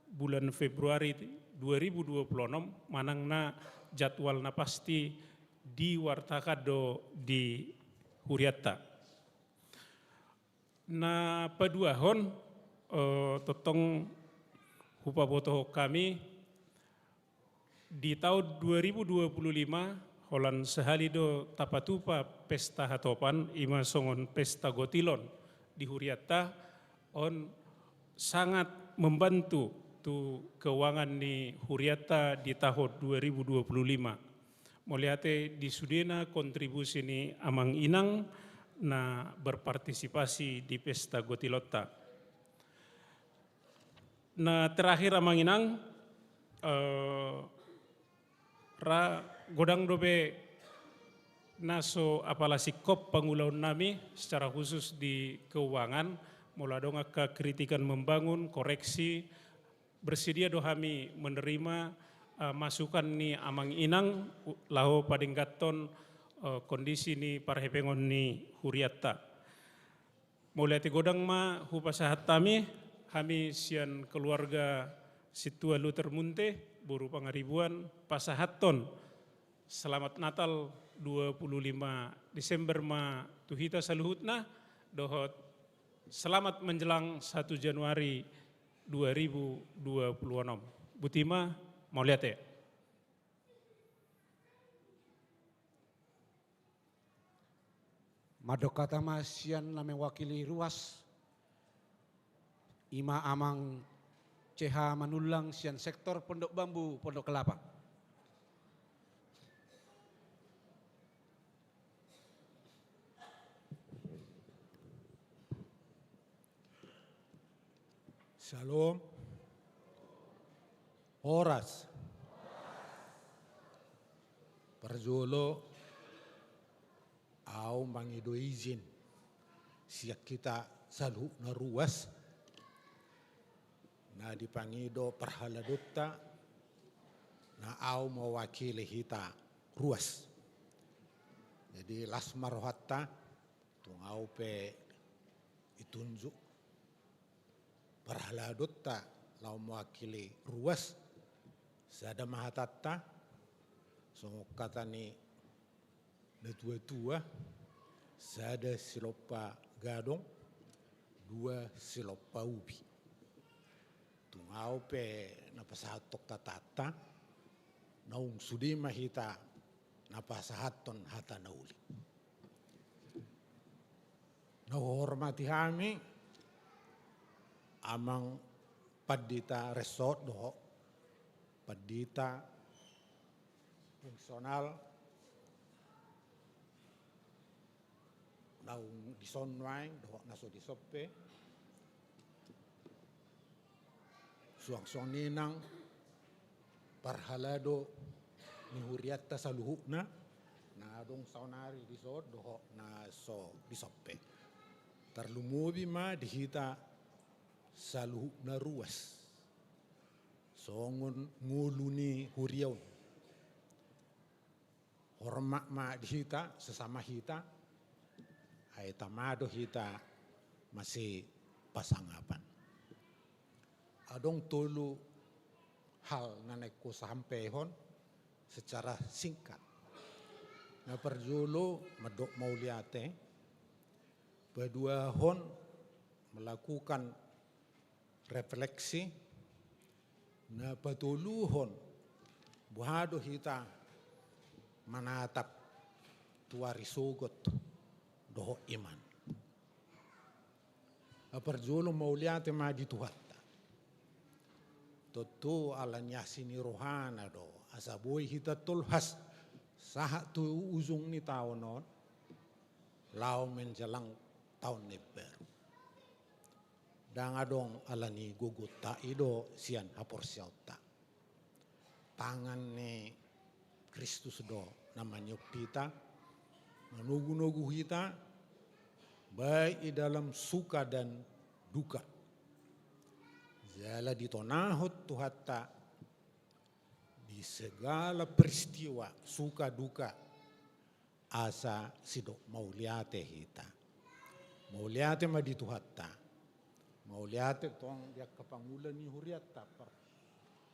bulan Februari 2026 manangna jadwalna pasti diwartakado di Huriatta. Na paduahon totong hupaboto kami di tahun 2025 holan sehalido tapatupa pesta hatopan ima songon pesta gotilon di Huriatta on sangat membantu tu keuangan ni Huriatta di tahun 2025. Moliate di sudena kontribusi ni amang inang na berpartisipasi di pesta gotilotta. Na terakhir amang inang godang dobe naso apalasi kop pangulaun nami secara khusus di keuangan moladong aka kritikan membangun koreksi bersedia dohami menerima masukan ni amang inang lahu padinggaton kondisi ni parhepengon ni huriatta. Mulai godang ma hupasahat tami, kami sian keluarga Situa Luther Munte, buru pangaribuan, pasahaton, selamat Natal 25 Desember ma tuhita saluhutna, dohot selamat menjelang 1 Januari 2026. Butima, mau lihat ya? Madokata masian na mewakili ruas Ima Amang CH Manulang sian sektor Pondok Bambu, Pondok Kelapa. Shalom. Horas. Perjolo au mangido izin siak kita salu na ruas na dipangido perhaladutta na au mewakili hita ruas. Jadi lasmar hatta tung au pe itunjuk perhaladutta lau mewakili ruas sada mahatatta so kata ni na tua-tua, sada silopa gadong, 2 silopa ubi. Tungau pe napasahatok tatata, naung sudi mahita napasahaton hata nauli. Nauhormati kami, amang padita resort doho, padita fungsional, naung disonwang dohok naso disoppe suang-suang ninang parhalado ni huriatta saluhukna na dong saunari disod dohok naso disoppe terlumubi ma dihita saluhukna ruas songon nguluni huriaun hormat ma dihita sesama hita ay tamado hita masih pasangapan. Adong tulu hal na nagkusahampehon secara singkat. Na perjulo medok mauliate, beduahon melakukan refleksi, na patuluhon buhado hita menatap tuari sugot doho iman. Aperjulo mauliate ma dituhatta. Toto alanya sini rohana do asaboy hita tulhas saha tu uzung ni taonon lao menjelang tahun ni baru. Dangadong alani gugutta ido sian hapor siauta. Tangan ni Kristus do namanya pita menugu-nugu hita baik di dalam suka dan duka. Jala ditonahut tuhatta di segala peristiwa suka duka asa sidok mauliate hita. Mauliate ma dituhatta. Mauliate tong dia kepangulan ni huriatta.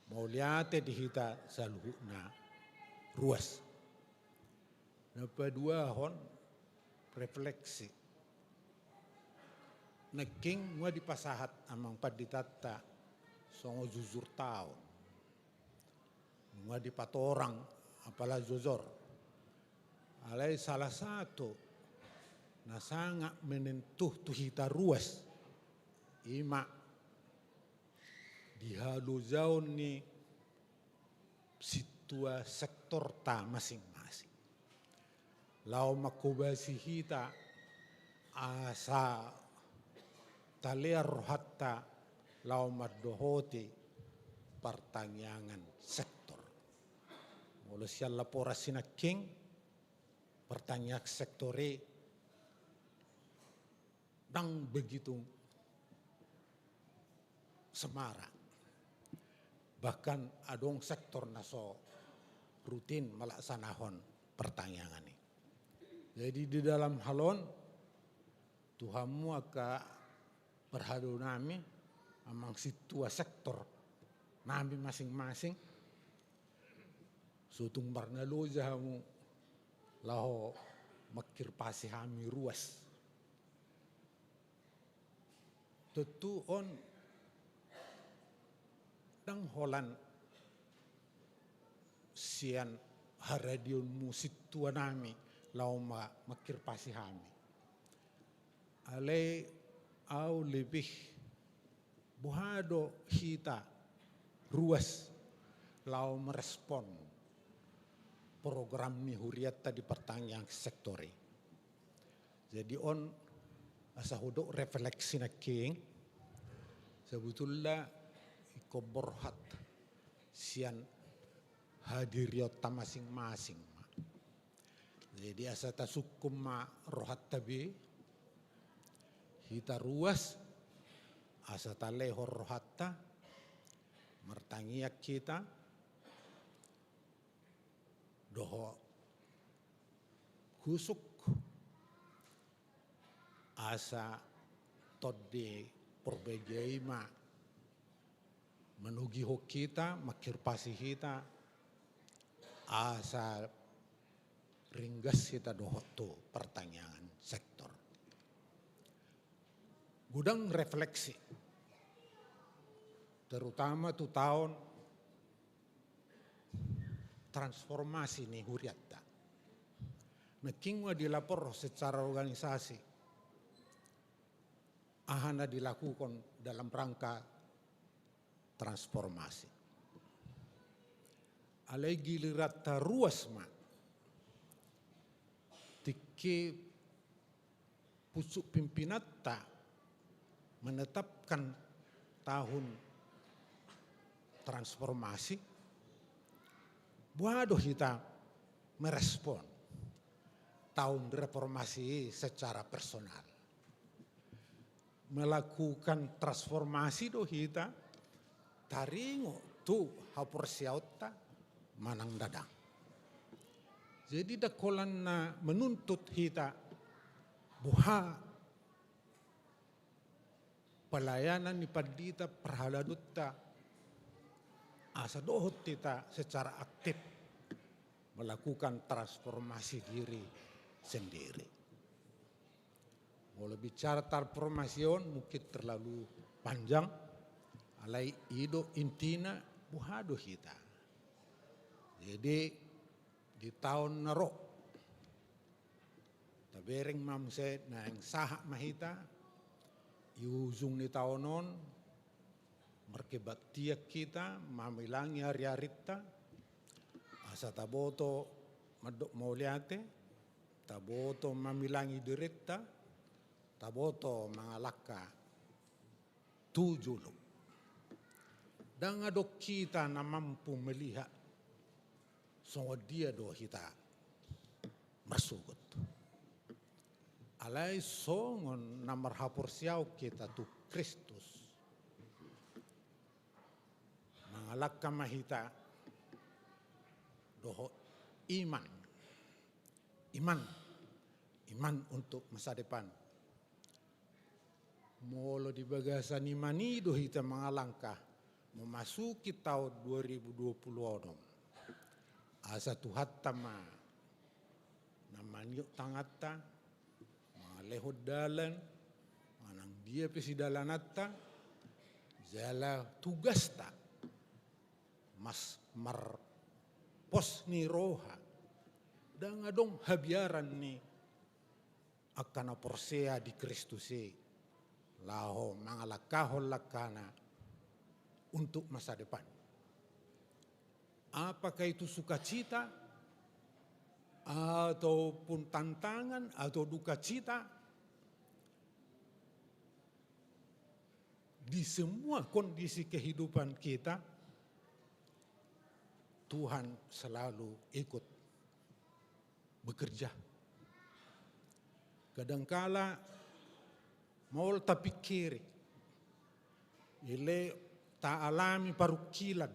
Mauliate di hita saluhuna ruas. Napa dua hon refleksi. Nagking nga dipasahat amang paditata songo jujur taon. Nga dipatorang apala jujur. Alay salah satu na sangat menentuh tuhita ruas. Ima dihaluzaon ni situa sektor ta masing-masing. Lau makubasi hita asa taliar hatta lau maddohoti pertanyaan sektor. Mula siya lapora sinaking pertanyaan sektori dang begitu semara. Bahkan adong sektor naso rutin malaksanahon pertanyaan ini. Jadi di dalam halon Tuhanmu akan berhadu nami amang situa sektor nami masing-masing. Sutung barnalo jahamu laho makir pasi hami ruas. Tentu on dang holan sian haradion musik tua nami lau makir pasi hami. Ale au lebih buhado hita ruas lau merespon program ni huriata di pertanyaan sektori. Jadi on asa hodok refleksi na king sebetulnya iko borhat sian hadiriota masing-masing. Jadi asa tasukum ma rohat tabi hita ruas asa talehor rohatta mertangiak kita doho husuk asa todde perbejai ma menugi hok kita makir pasi kita asa ringgas kita doho tu pertanyaan sektor gudang refleksi terutama tu tahun transformasi nih huriata. Meking dilapor secara organisasi. Ahana dilakukan dalam rangka transformasi. Alai gilirata ruas ma. Tiki pusuk pimpinata menetapkan tahun transformasi. Buadoh kita merespon tahun reformasi secara personal. Melakukan transformasi doh kita taringo tu hapor siauta manang dadang. Jadi dakolan na menuntut kita buha pelayanan ni padita perhaladutta asa dohot kita secara aktif melakukan transformasi diri sendiri. Kalau bicara transformasi mungkin terlalu panjang, alai ido intina buhado kita. Jadi di tahun naro, tabereng mamse na yang sahak mahita, iuzung ni tahun non, merkebat tiak kita, mamilangi hari-harita, asa taboto madok mauliate, taboto mamilangi dirita, taboto mangalaka tujulo. Dan adok kita na mampu melihat, so dia do kita bersugut. Alai songon na marhapor siau kita tu Kristus. Mangalaka mahita doho iman untuk masa depan. Molo di bagasan iman itu kita mengalangkah memasuki tahun 2020. Asa Tuhan tama namanyuk tangata malehod dalan manang dia pesi dalanata jala tugas ta mas mar pos ni roha dan adong habiaran ni akana porsea di Kristusi laho mangalakahol lakana untuk masa depan. Apakah itu sukacita ataupun tantangan atau duka cita, di semua kondisi kehidupan kita Tuhan selalu ikut bekerja. Kadangkala mau tapikiri, ile tak alami parukilan,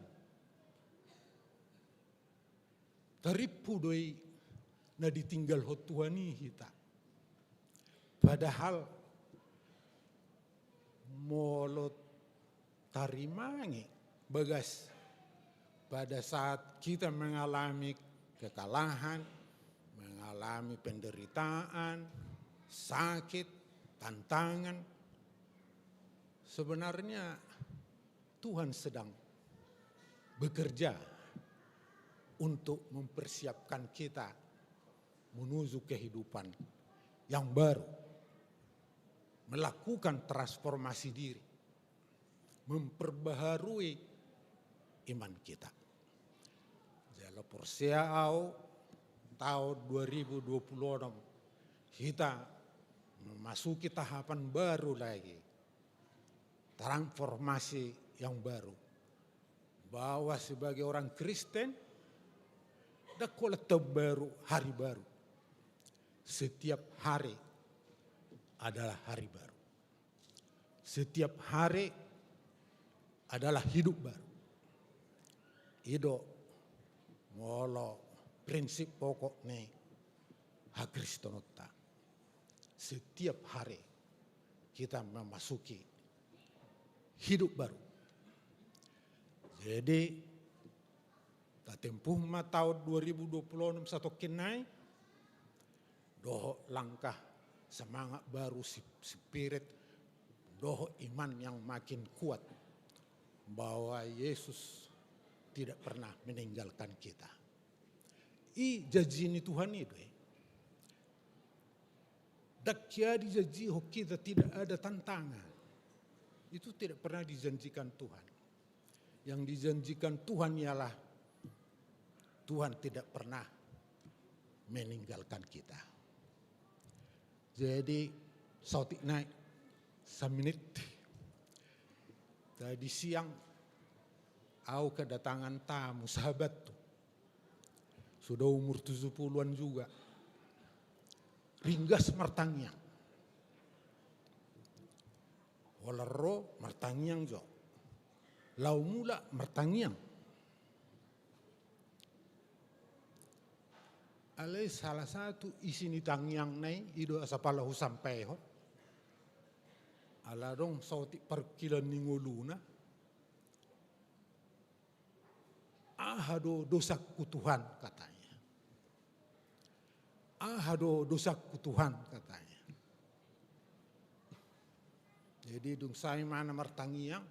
taripu doi na ditinggal ho Tuhan hita. Padahal molot tarimangi bagas pada saat kita mengalami kekalahan, mengalami penderitaan, sakit, tantangan, sebenarnya Tuhan sedang bekerja untuk mempersiapkan kita menuju kehidupan yang baru, melakukan transformasi diri, memperbaharui iman kita. Jala Porsea au tahun 2026 kita memasuki tahapan baru lagi, transformasi yang baru. Bahwa sebagai orang Kristen, ada kolektif baru, hari baru. Setiap hari adalah hari baru. Setiap hari adalah hidup baru. Itu molo prinsip pokok nih hak Kristonota. Setiap hari kita memasuki hidup baru. Jadi tatempuh ma tahun 2026 satu kenai doho langkah semangat baru spirit, doho iman yang makin kuat bahwa Yesus tidak pernah meninggalkan kita. I janji ini Tuhan itu. Dakia dijanji kita tidak ada tantangan. Itu tidak pernah dijanjikan Tuhan. Yang dijanjikan Tuhan ialah Tuhan tidak pernah meninggalkan kita. Jadi sautik naik semenit. Tadi siang aku kedatangan tamu sahabat tuh. Sudah umur 70-an juga. Ringgas martangyang. Walaro martangyang jo. Lau mula martangyang. Alay salah satu isi ni tangyang nai ido asapalahu sampai ho. Aladong sautik perkilan ningoluna. Ahado dosaku Tuhan katanya. Ahado dosaku Tuhan katanya. Jadi dung saya mana martangyang.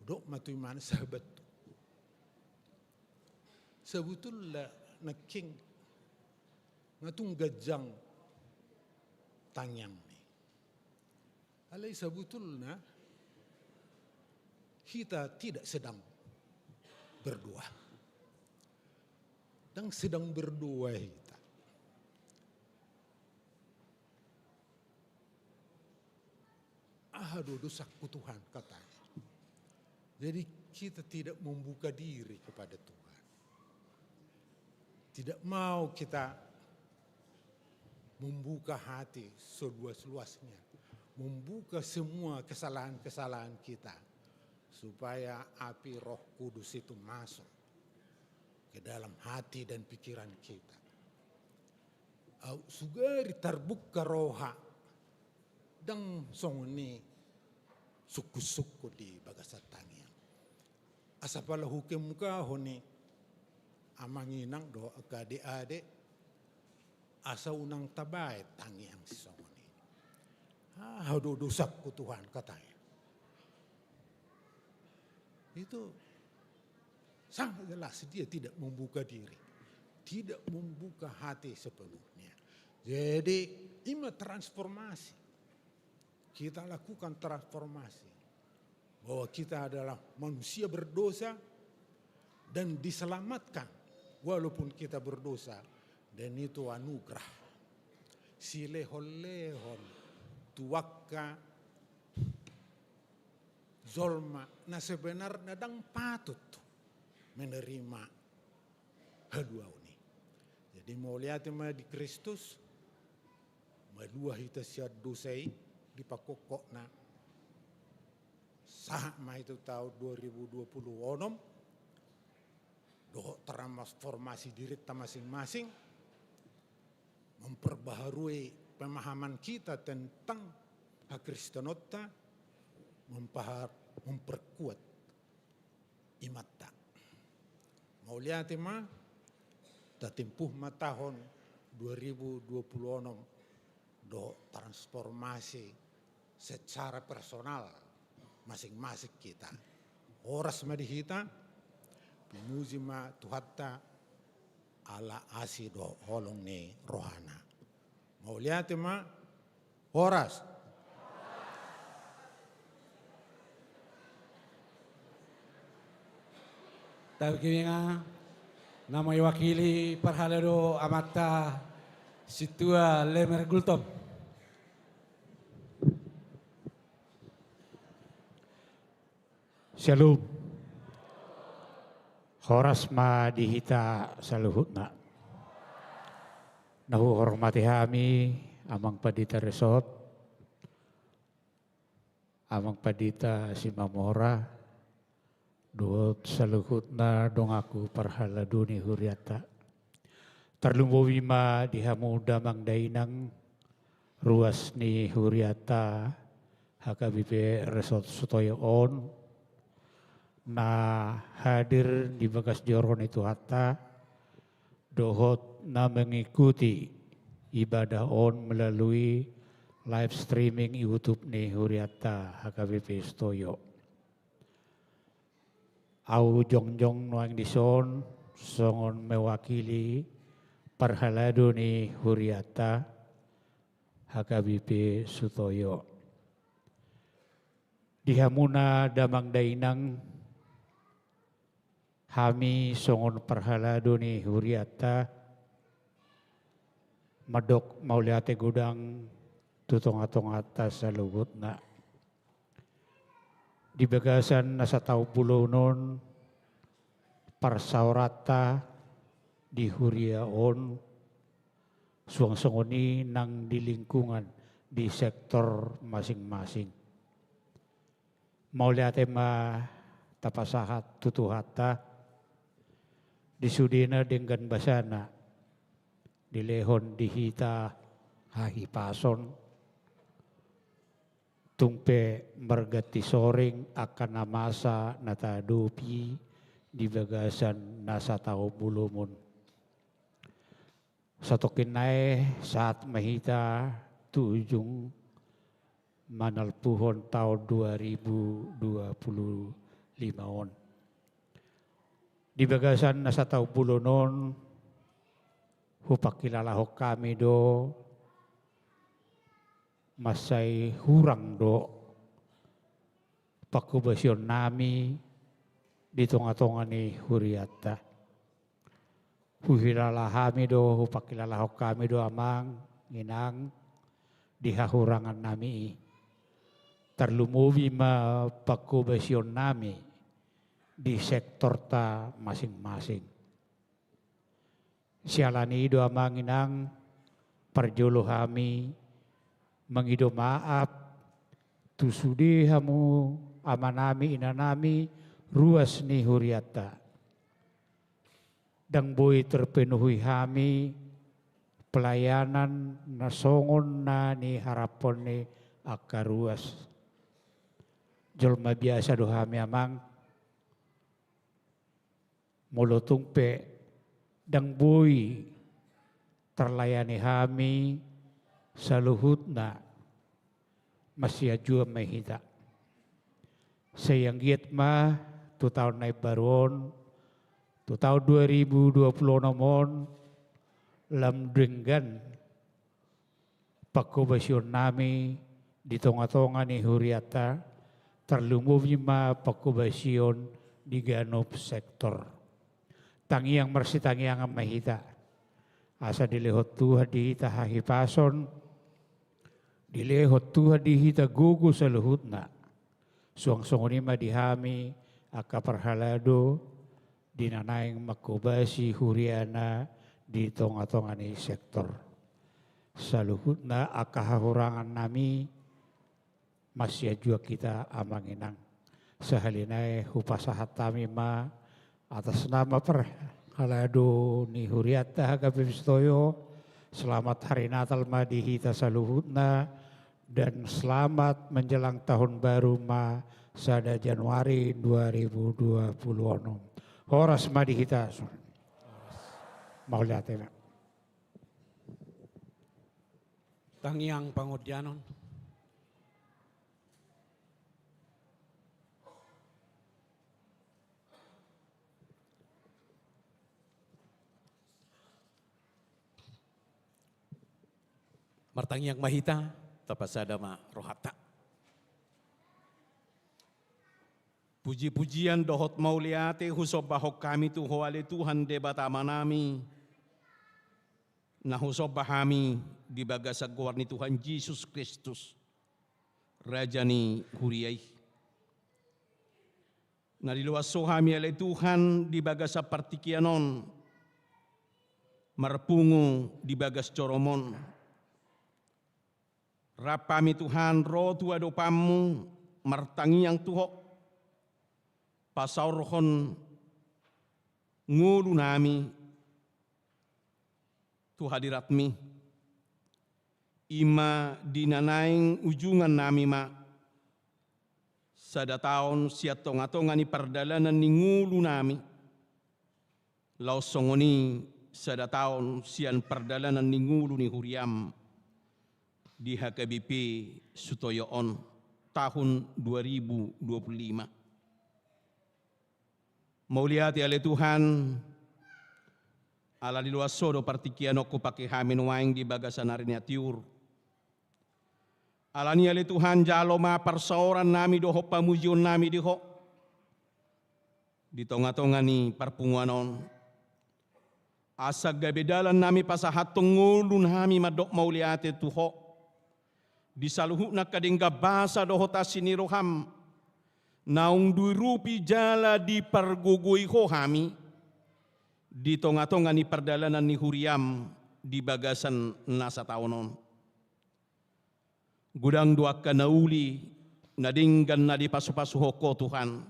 Dok matui mana sahabat. Sebetulnya naking ngatung gajang tangyang ni. Alay sebetulnya kita tidak sedang berdua. Dan sedang berdua kita. Aduh dosaku Tuhan katanya. Jadi kita tidak membuka diri kepada Tuhan. Tidak mau kita membuka hati seluas-luasnya. Membuka semua kesalahan-kesalahan kita. Supaya api Roh Kudus itu masuk ke dalam hati dan pikiran kita. Sugari terbuka roha. Dan songni suku-suku di bagasatangnya. Asapala hukum muka honi amanginang do agade-ade asa unang tabay tangi ang sisongoni. Hadudusak ko Tuhan katanya. Itu sangat jelas dia tidak membuka diri. Tidak membuka hati sepenuhnya. Jadi ini transformasi. Kita lakukan transformasi. Bahwa kita adalah manusia berdosa dan diselamatkan walaupun kita berdosa. Dan itu anugerah. Silehon-lehon, tuwakka, zolma. Nah sebenarnya dang patut menerima kedua ini. Jadi mau lihat di Kristus, madua hita siad dosai di pakokokna. Sama itu tahun 2026 doh transformasi diri kita masing-masing, memperbaharui pemahaman kita tentang hak Kristenota, memperkuat iman ta. Mau lihat mah, tatimpuh mah tahun 2026 do transformasi secara personal masing-masing kita. Horas madihita, pimuji ma tuhatta ala asido holong ni rohana. Mau lihat ma, horas. Tahu kini nga, nama wakili parhalado amata situa lemer gultom. Shalom. Horas ma dihita saluhutna. Nahu hormati kami amang padita resort, amang padita Simamora, duot saluhutna dong aku parhaladuni huriata. Terlumbawi ma dihamuda mang dainang ruas ni huriata HKBP Resort Sutoyo on na hadir di Bagas Joron itu hatta dohot na mengikuti ibadah on melalui live streaming YouTube ni Huriata HKBP Stoyo. Au jongjong noang dison songon mewakili parhalado ni Huriata HKBP Sutoyo. Dihamuna damang dainang kami songon parhalado ni Huriata madok mauliate gudang tutong-atong atas sa lubot na. Di bagasan nasa tao pulo nun parsaurata di Huriaon suang-songoni ng dilingkungan di sektor masing-masing. Mauliate ma tapasahat tutuhata disudina dengan basana dilehon dihita hahipason tungpe margati soring akan namasa natadupi di bagasan nasa tao bulumon. Satokin nae saat mahita tujung manalpuhon tahun 2025 on. Di bagasan nasa tao bulonon, hupakilalahok kami do, masay hurang do, pakubasyon nami, di tonga-tonga ni Huriata. Huhilalahami do, hupakilalahok kami do amang, inang, dihahurangan nami. Terlumuwi ma pakubasyon nami, di sektor ta masing-masing. Sialani do amanginang parjolo kami mengido maaf tusudi hamu amanami inanami ruas ni Huriata. Dang boy terpenuhi kami pelayanan nasongon na ni harapon ni akaruas. Jolma biasa do kami amang mulutong pe dang boy terlayani kami sa luhut na masya jua mahita. Sayang giat ma tu tahun na baron tu tahun 2020 namon lam denggan pakubasyon nami di tonga-tonga ni Huriata terlumuwi ma pakubasyon di ganop sektor. Tangiang marsi tangiang ang mahita. Asa dilehot tuha dihita hahipason. Dilehot tuha dihita gugu sa luhut na. Suang-songoni madihami akaparhalado. Dinanaing makubasi huriana di tonga-tonga ni sektor. Sa luhut na akahahurangan nami. Masya jua kita amanginang. Sa halinay hupasahat tami ma atas nama perhalado ni Huriata Hagabistoyo, selamat hari Natal madihi tasaluhutna, dan selamat menjelang tahun baru ma sada Januari 2020. Horas madihita. Mau lihat ya. Tangiang pangudyanon. Martangiang mahita, tapasada ma rohata. Puji-pujian dohot mauliate husob bahok kami tu hoale Tuhan debata manami. Na husob bahami di bagasa guarni Tuhan Yesus Kristus. Raja ni huriai. Na diluaso kami ale Tuhan di bagasa partikianon. Marpungu di bagas coromon. Rapami Tuhan roh tua dopamu martangiang tuhok. Pasaurhon ngulu nami tu hadiratmi ima dinanaing ujungan nami ma sada taon sia tonga-tonga ni perdalanan ni ngulu nami lau songoni sada taon sian perdalanan ni ngulu ni huriam di HKBP Sutoyoon tahun 2025. Mauliati ale Tuhan, ala di luas sodo partikiano ko pakai hamin waing di bagasan arinya tiur. Ala ni ale Tuhan jalo ma persaoran nami doho pamujion nami diho. Di tonga-tonga ni parpunguanon. Asa gabedalan nami pasahatong ngulun nami madok mauliati tuho. Di saluhuk na kadingga basa doho tasini roham. Naung duirupi jala di pergugui hohami. Di tonga-tonga ni perdalanan ni huriam di bagasan nasa taonon. Gudang dua kanauli nadinggan na di pasu-pasu hoko Tuhan.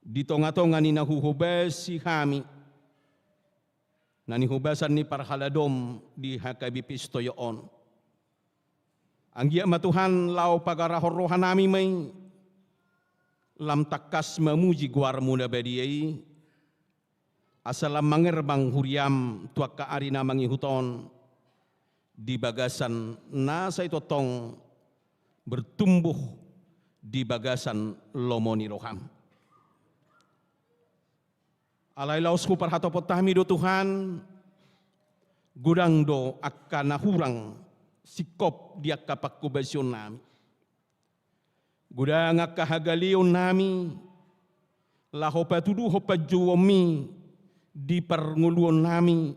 Di tonga-tonga ni nahuhubasi kami. Nanihubasan ni parhaladom di HKBP Sutoyoon. Anggia matuhan lau pagarahorohan nami may lam takas memuji guar muda badiai asalam mangerbang huriam tuak ka arina mangihuton di bagasan nasa itu tong bertumbuh di bagasan lomoni roham. Alai lausku parhatopot tahmi do Tuhan gudang do akan nahurang sikop dia kapak kubasion nami. Gudang kahagalion nami laho patudu hopa juomi di pernguluan nami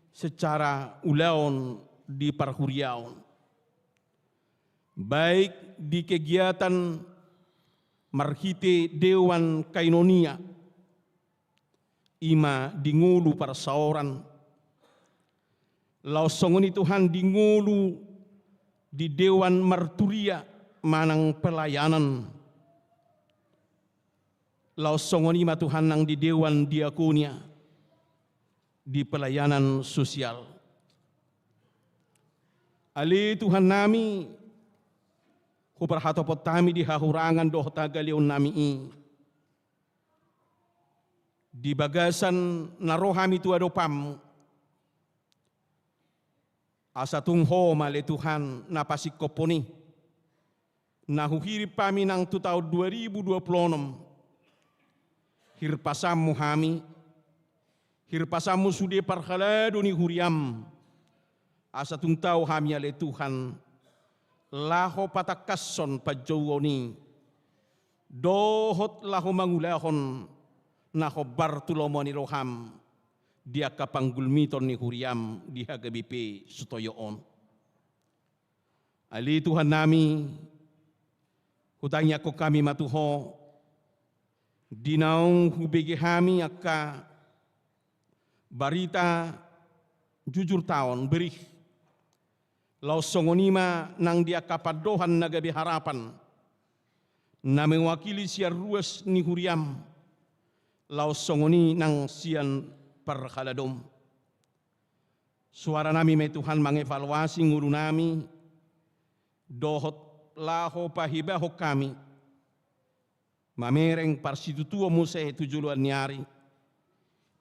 secara ulaon di perhuriaon. Baik di kegiatan marhite Dewan Kainonia ima di ngulu persaoran. Laosongoni Tuhan di ngulu di Dewan Marturia manang pelayanan. Laosongoni ma Tuhan nang di Dewan Diakonia di pelayanan sosial. Ali Tuhan nami kuperhatopot kami di hahurangan doh tagalion nami di bagasan narohami tuadopam asa tungho male Tuhan napasikoponi nahuhirip kami nang tahun 2026 hirpasamu hami hirpasamu sude parhalado ni huriam asa tungtau hami ale Tuhan laho patakasson pajawoni dohot laho mangulahon naho bartulomoni roham dia kapanggulmiton ni huriam di HKBP Sutoyoon. Ali Tuhan nami hutangnya ko kami matuho dinaung hubege kami akka barita jujur taon berih lausongonima nang dia kapadohan nagabi harapan na mewakili siar ruas ni huriam lau songoni nang sian perhaladom. Suara nami me Tuhan mengevaluasi nguru nami, dohot laho pahibaho kami, mamereng parsitutuo muse tujuluan nyari,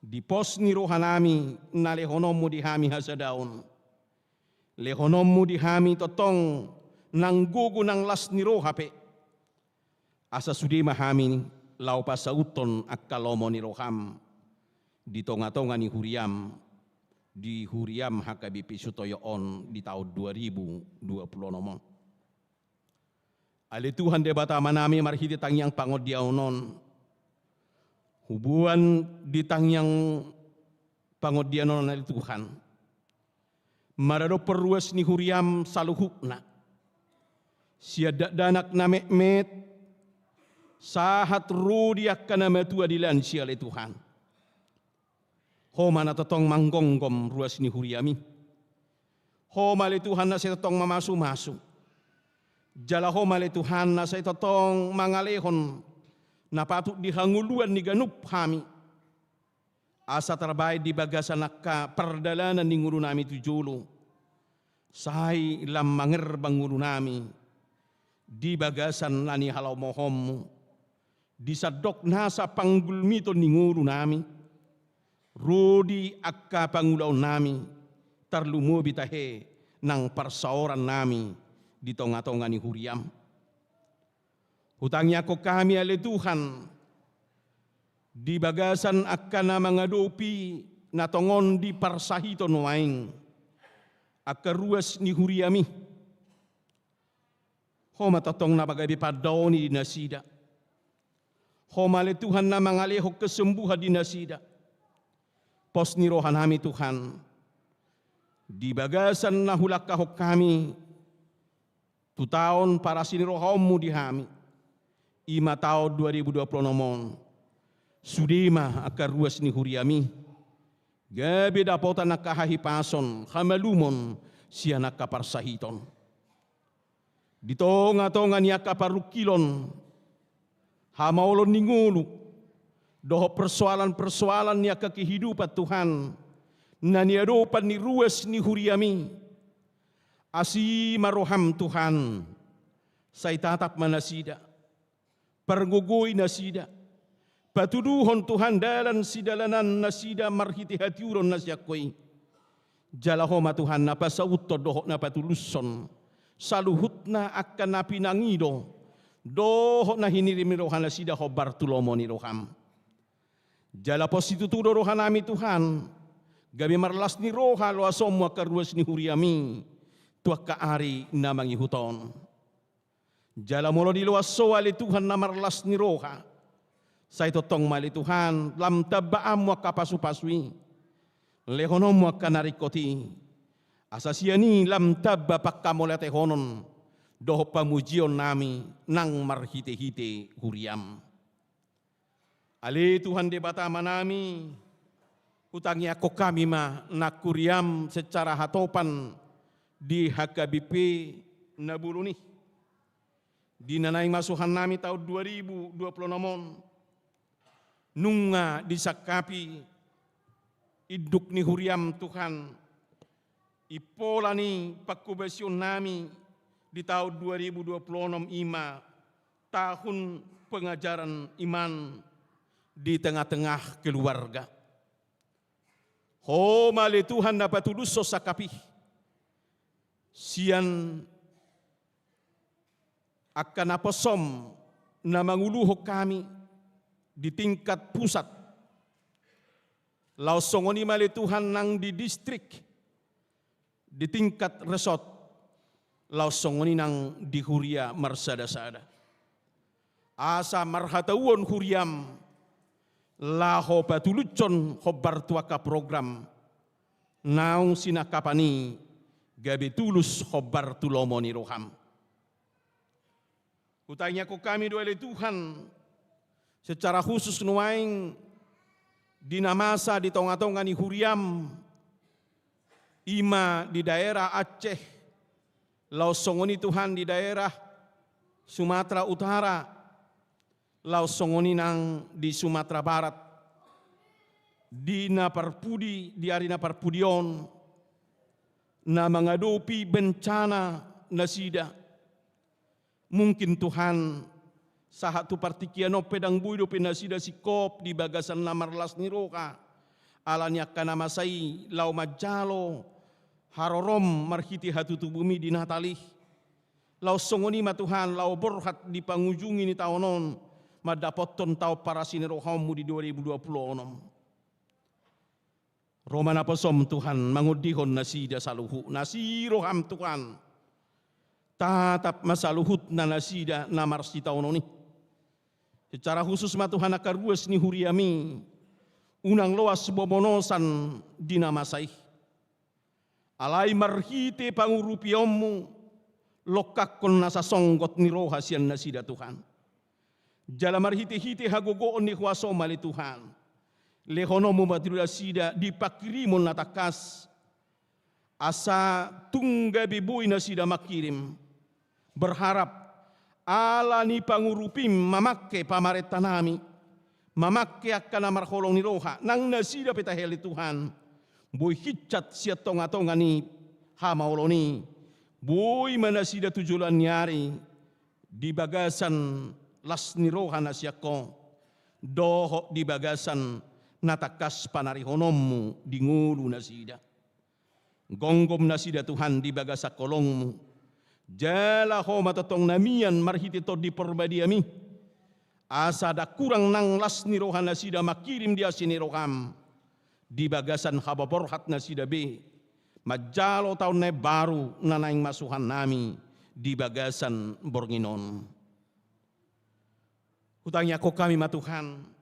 di pos ni rohanami na lehonomu di hami hasadaon, lehonomu di hami totong nang gugu nang las ni rohape, asa sudi mahami lau pasauton akkalomo ni roham, di tonga-tonga ni huriam, di huriam HKBP Sutoyoon di tahun 2020 nomong. Ali Tuhan debata manami marhiti tangyang pangodiaonon, hubuan di tangyang pangodiaonon ali Tuhan, marado perluas ni huriam saluhukna, siada danak na mekmet, sahat rudiak kana matua dilan siya ali Tuhan. Homa na totong manggonggom ruas ni huriami. Homa li Tuhan na sa totong mamasu-masu. Jala homa li Tuhan na sa totong mangalehon na patut dihanguluan ni ganup hami. Asa terbay di bagasan nakka perdalanan ni nguru nami tujulu. Sahay ilam mangerbang nguru nami. Di bagasan nani halau mohommu. Di sadok nasa panggulmito ni nguru nami. Rudi akka pangulaw nami, tarlumo bitahe ng parsaoran nami di tonga-tonga ni huriam. Hutangnya ko kami ali Tuhan, di bagasan akka na mga dopi na tongon di parsahito nuaing, akka ruas ni huriami. Homa tatong na bagabi padaw ni dinasida. Homa ali Tuhan na mga lehok kesembuhan dinasida. Pos ni rohanami Tuhan, di bagasan na hulak kahok kami, 2 tahun para sinirohamu di hami, 5 tahun 2020 nomon, sudima akar ruas ni huriami, gabi dapotan nakahahipason, hamalumon siya nakaparsahiton. Di tonga-tonga niya kaparukilon, hamaolon ni ngulu, doho persoalan-persoalan niya kehidupan Tuhan, na niadopan ni ruas ni huriami, asi maroham Tuhan, say tatap manasida, pergugoy nasida, patuduhon Tuhan dalan sidalanan nasida marhiti hatiuron nasyakoy, jalahoma Tuhan napasauto doho napatuluson, saluhut na akan napinangido, doho na hinirimirohan nasida ho Bartulomo ni roham. Jala positutudo rohanami Tuhan, gabi marlas ni roha lo asomo karuas ni huriami, tuak kaari na mangihuton. Jala molo di lo aso ali Tuhan na marlas ni roha, say totong mali Tuhan, lam tabaam mo kapasu-pasui, lehonom mo kanarikoti, asasiani lam tabba pakkamolate honon, doho pamujion nami nang marhite-hite huriam. Ali Tuhan debata manami, utangnya ko kami nakuriam secara hatopan di HKBP Nabuluni. Di nanaing masuhan nami tahun 2020 nomon, nunga disakapi iduk ni huriam Tuhan, ipola ni pakubasyon nami di tahun 2026 tahun pengajaran iman di tengah-tengah keluarga. Mali Tuhan dapat tulus sosakapi, sian akan aposom na manguluho kami di tingkat pusat. Lausongoni mali Tuhan nang di distrik, di tingkat resort, lausongoni nang di huria marsada-sada. Asa marhatauon huriam, laho patulucon hobar tuaka program naung sinakapani gabi tulus hobar tulomo ni roham. Utanya ko kami doa Tuhan secara khusus nuaing dinamasa di tonga-tonga ni huriam, ima di daerah Aceh, lausongoni Tuhan di daerah Sumatera Utara, lausongoni nang di Sumatera Barat, di naparpudi di ari naparpudion na menghadapi bencana nasida. Mungkin Tuhan sahat tu partikiano pedang buido penasida sikop di bagasan namarlas niroka alanya kana masai lau majalo harorom marhiti hatutu bumi di natalih lau songoni ma Tuhan lau borhat di pangujungi ni taonon madapoton tau para sinirohamu di 2026. Romana posom Tuhan mangudihon nasida saluhu nasiroham Tuhan tatap masaluhut na nasida namar si taononi. Secara khusus ma Tuhan akaruas ni huriami unang loas bobonosan dinamasai. Alai marhite pangurupiomu lokakon nasa songgot ni roha sian nasida Tuhan. Jala marhite-hite hagogoon ni huaso mali Tuhan. Lehonomu matruda sida dipakirimon natakas asa tungga bibui nasida makirim berharap ala ni pangurupim mamakke pamareta nami mamakke akan amarholong ni roha nang nasida petaheli Tuhan boy hicat sia tonga-tonga ni hamaoloni boy manasida tujulan nyari di bagasan las ni roha nasiako doho di bagasan natakas panarihonommu di ngulu nasida. Gonggom nasida Tuhan di bagasa kolongmu. Jala ho matatong namian marhiti to di perbadiami. Asa da kurang nang las ni rohan nasida makirim dia sini roham. Di bagasan hababorhat nasida be. Majalo tahun na baru nanaing masuhan nami di bagasan bornginon. Hutangnya ko kami matuhan.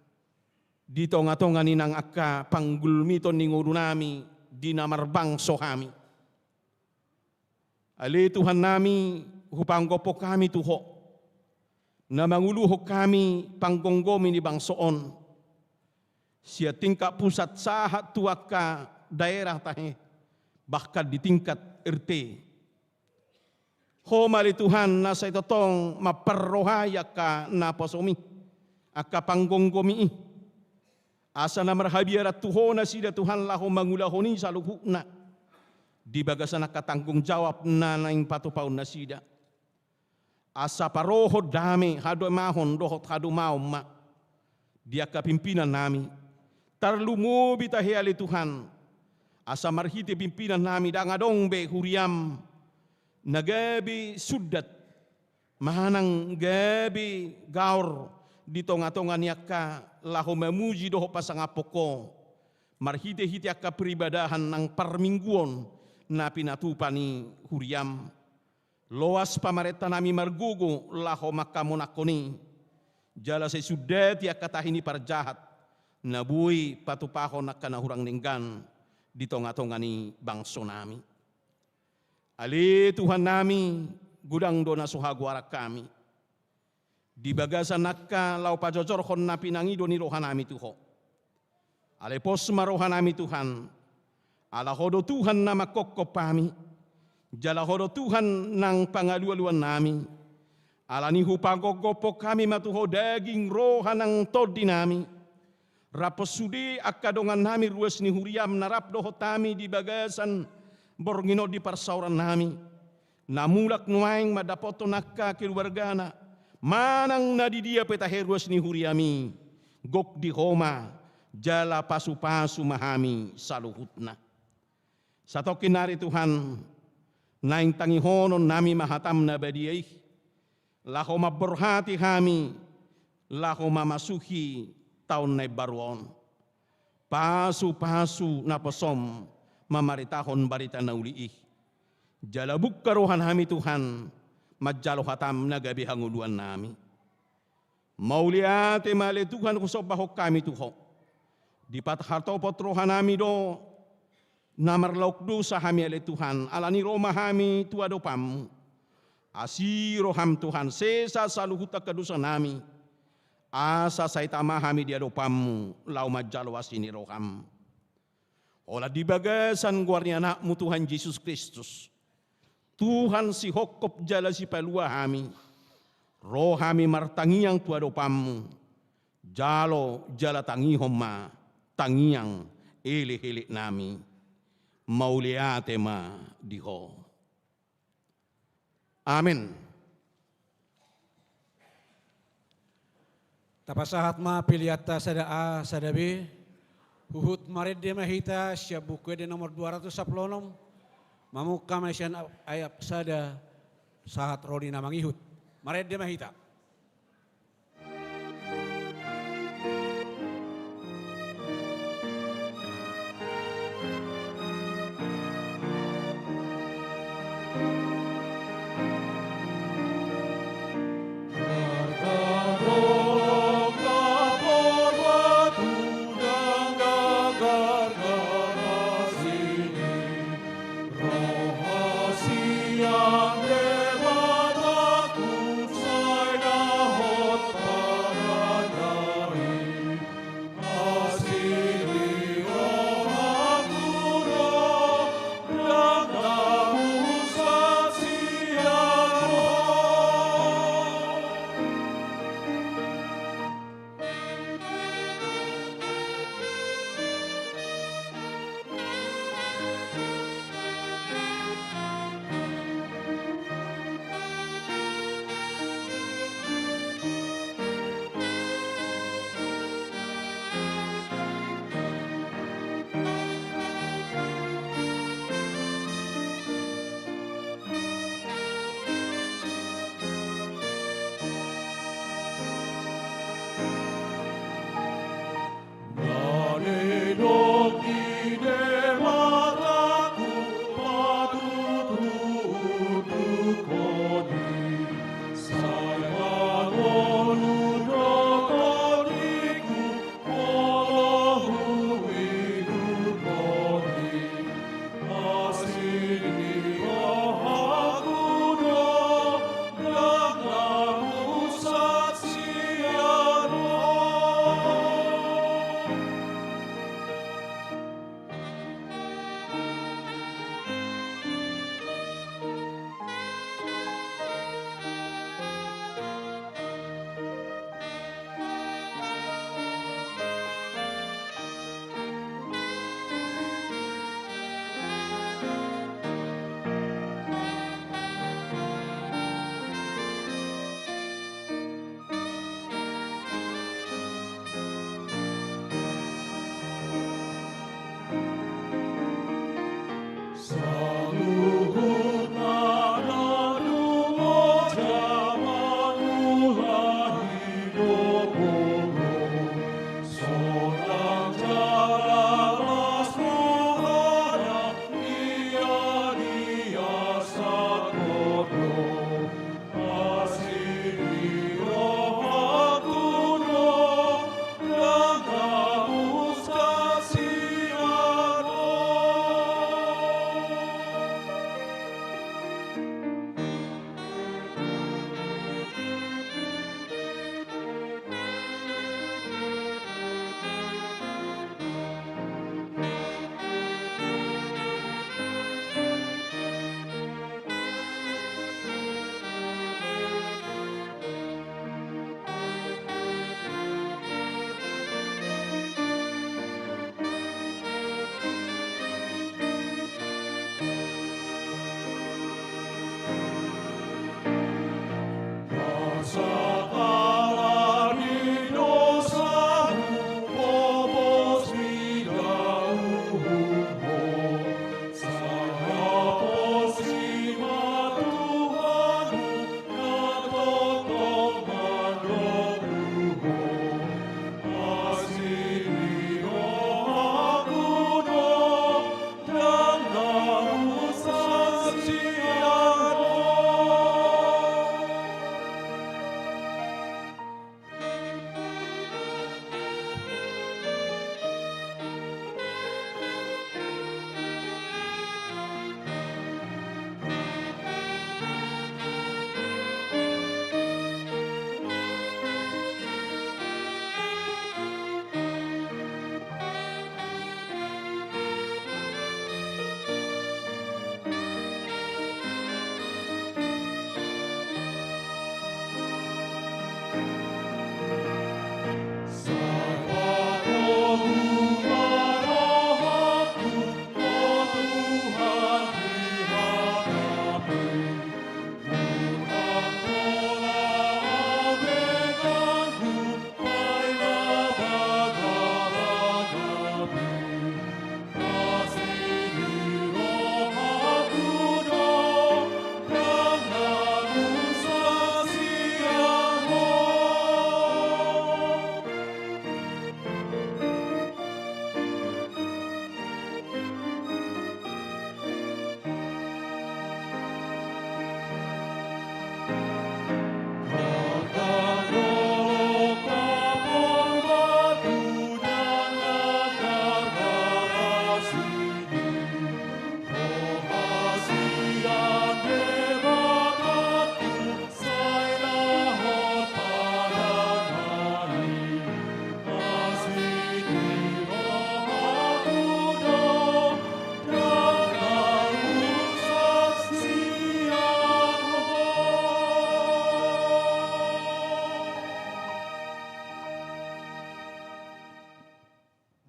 Di tonga-tonga ninang akka panggulmito ningudu nami di namar bangso kami. Ali Tuhan nami hupanggopo kami tuho. Na manguluho kami panggonggomi ni bangsoon. Sia tingkat pusat sahat tuaka daerah tahe. Bahkan di tingkat RT. Ho mali Tuhan nasa itotong maperrohaya ka naposomi. Aka panggonggomi asa na marhabiara tuhona sida Tuhan lahu mangulahoni saluhukna. Di bagasan nakatanggung jawab na naing patupaw na sida. Asa paroho dami hado mahon dohot hado mauma. Dia kapimpinan nami. Tarlumubi tahiali Tuhan. Asa marhiti pimpinan nami dangadong be huriam. Nagabi sudat. Mahanang gabi gaur. Di tonga-tonga niaka lahu memuji doho pasangapoko marhite-hite akka peribadahan nang parmingguon na pinatupani huriam loas pamareta nami margugo lahu makamonakoni jala sesudah tiaka tahini parjahat nabui patupahon nakana hurang ninggan di tonga-tonga ni bangso nami. Ali Tuhan nami gudang dona suhaguara kami. Di bagasan nakka lau pajojor hon na pinangido ni rohanami tuho. Ale pos marohanami Tuhan. Ala hodo Tuhan na makokop kami. Jala hodo Tuhan nang pangalualuan nami. Ala ni hupagogopo kami matuho daging rohanang todi nami. Rapos sudi akadongan nami ruas ni huriam narap doho tami di bagasan borngino di parsauran nami. Namulak nuaing madapoto nakka keluargana. Manang nadidia petaheruas ni huriami, gok di homa, jala pasu-pasu mahami saluhutna. Satokin nari Tuhan, naing tangihonon nami mahatam na badiyaih, laho maberhati kami, laho mamasuhi tahun na baruon. Pasu-pasu na posom, mamaritahon barita na uliih. Jala bukkarohan kami Tuhan, majalo hatam na gabi hanguluan nami. Mauliate mali Tuhan kusobahok kami tuho. Di patharto potrohan nami do namarlauk dosa kami ale Tuhan. Alani roma kami tuado pam. Asiro ham Tuhan sesa saluhuta kedosa nami. Asa saitama kami dia do pam lau majalo asini roham. Olah di bagasan guarnya anakmu Tuhan Yesus Kristus. Tuhan si hokop jala si palua kami. Roh kami martangiang tuado pamu. Jalo jala tangihom ma. tangiang ele-ele nami, mauliate ma diho. Amin. Tapasahat ma piliata sada A, sada B, huhut marid de mahita siya buku de nomor 216, mamuka masyan ayap sada sahat rodi na mangihut. Marid de mahita. Rahasia de mataku, saya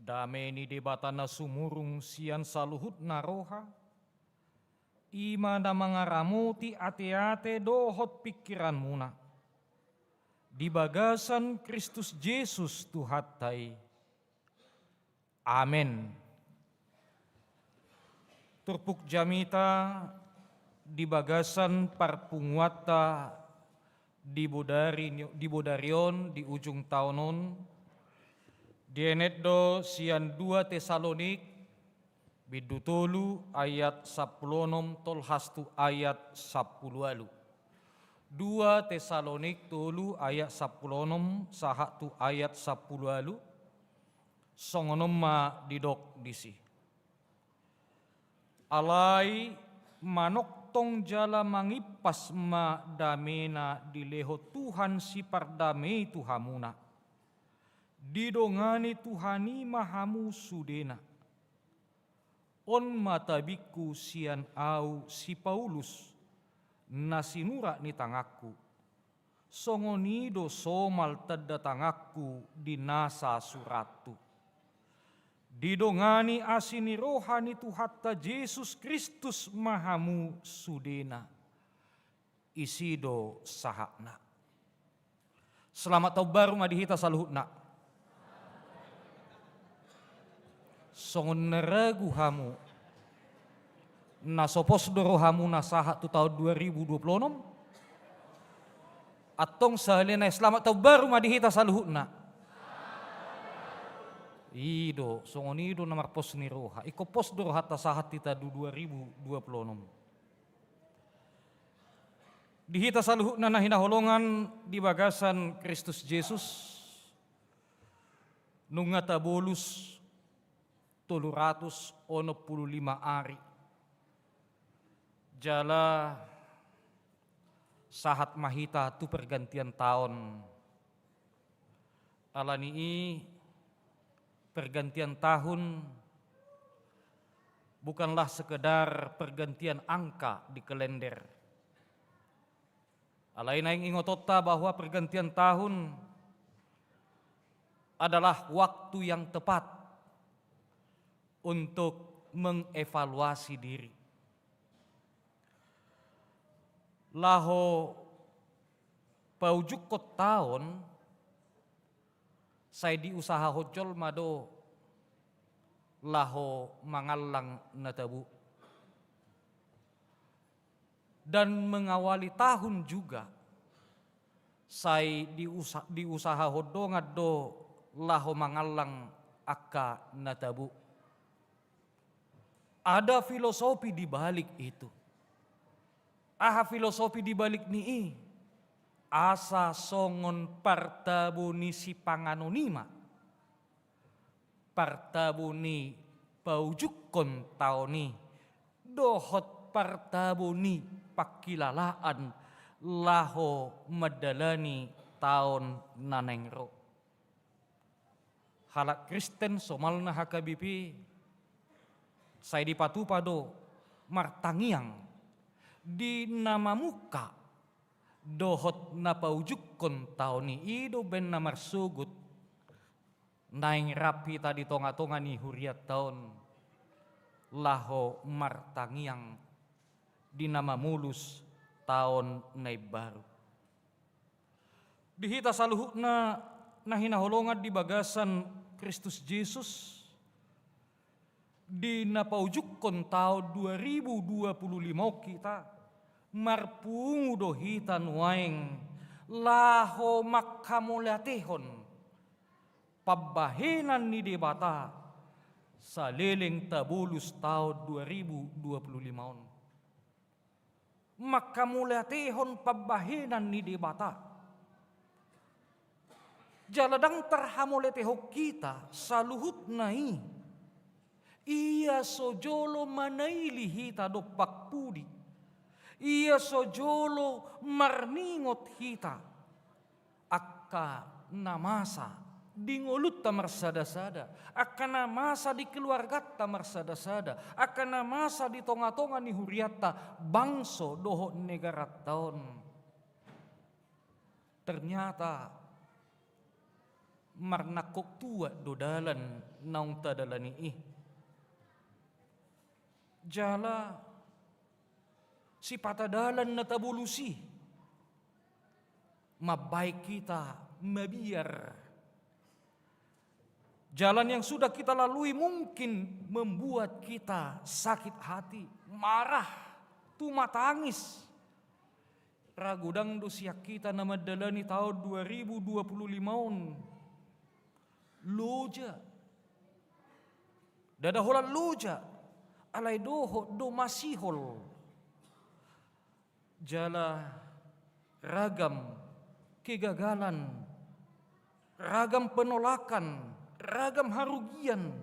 Dame ni debatana sumurung sian saluhut naroha. Ima na mangaramuti ate-ate dohot pikiran muna. Di bagasan Kristus Yesus Tuhatai. Amen. Turpuk jamita di bagasan parpunguata di Bodarion di ujung tahunon. Dienetdo sian 2 Tesalonik bidutolu ayat 10 tolhastu ayat 10. 2 Tesalonik tolu ayat 10 sahatu ayat 10. Songonom ma didok disi. Alai manok tong jala mangipas ma damena dileho Tuhan si pardamei Tuhamuna. Didongani Tuhani mahamu sudena. On matabiku sian au si Paulus nasinura ni tangaku. Songonido somal tada tangaku di nasa suratu. Didongani asini rohani Tuhatta Yesus Kristus mahamu sudena. Isido sahakna. Selamat tahun baru madihita saluhutna. Songon neragu hamu. Nasopos dorohamu nasahat tu tahun 2026. Atong sahalena selamat tahun baru madihita saluhutna. Ido, songon ido namar pos ni roha. Iko pos doro hatta sahat tita 2026. Dihita saluhutna na hinaholongan di bagasan Kristus Yesus. Nungata bolus 365 ari. Jala sahat mahita tu pergantian tahun. Alani pergantian tahun bukanlah sekedar pergantian angka di kalender. Alain aing ingotota bahwa pergantian tahun adalah waktu yang tepat untuk mengevaluasi diri. Laho paujuk kot tahun saya diusaha hojol mado laho mangalang natabu. Dan mengawali tahun juga saya diusaha hodongan do laho mangalang akka natabu. Ada filosofi di balik itu. Aha filosofi di balik ni asa songon partabuni si panganonima. Partabuni paujukon taoni. Dohot partabuni pakilalaan laho medalani taon nanengro. Halak Kristen somalna hakabipi saya dipatu pado martangiang di nama muka dohot napaujukon taoni ido ben namar sugut naing rapi tadi tonga-tonga ni huriat taon laho martangiang di nama mulus taon nai baru. Dihita saluhutna nahina holongan di bagasan Kristus Yesus di napaujukon tahun 2025 kita marpungu dohitan waeng laho makkamulatehon pabahenan ni debata saleleng tabulus tahun 2025 makkamulatehon pabahenan ni debata jaladang terhamuleteho kita saluhut nai ia sojolo manaili hita dopak pudi. Ia sojolo marningot hita. Akka namasa dingolut tamar sada-sada. Akka namasa di keluarga tamar sada-sada. Akka namasa di tonga-tonga ni huriata bangso doho negara tahun. Ternyata marnakok tua dodalan naung tadalani jala si patadalan na tabulusi mabaik kita mabiar. Jalan yang sudah kita lalui mungkin membuat kita sakit hati, marah, tumatangis. Ragudang dosia kita na madalani tahun 2025 loja. Dadaholan loja alay doho do masihol. Jala ragam kegagalan, ragam penolakan, ragam harugian,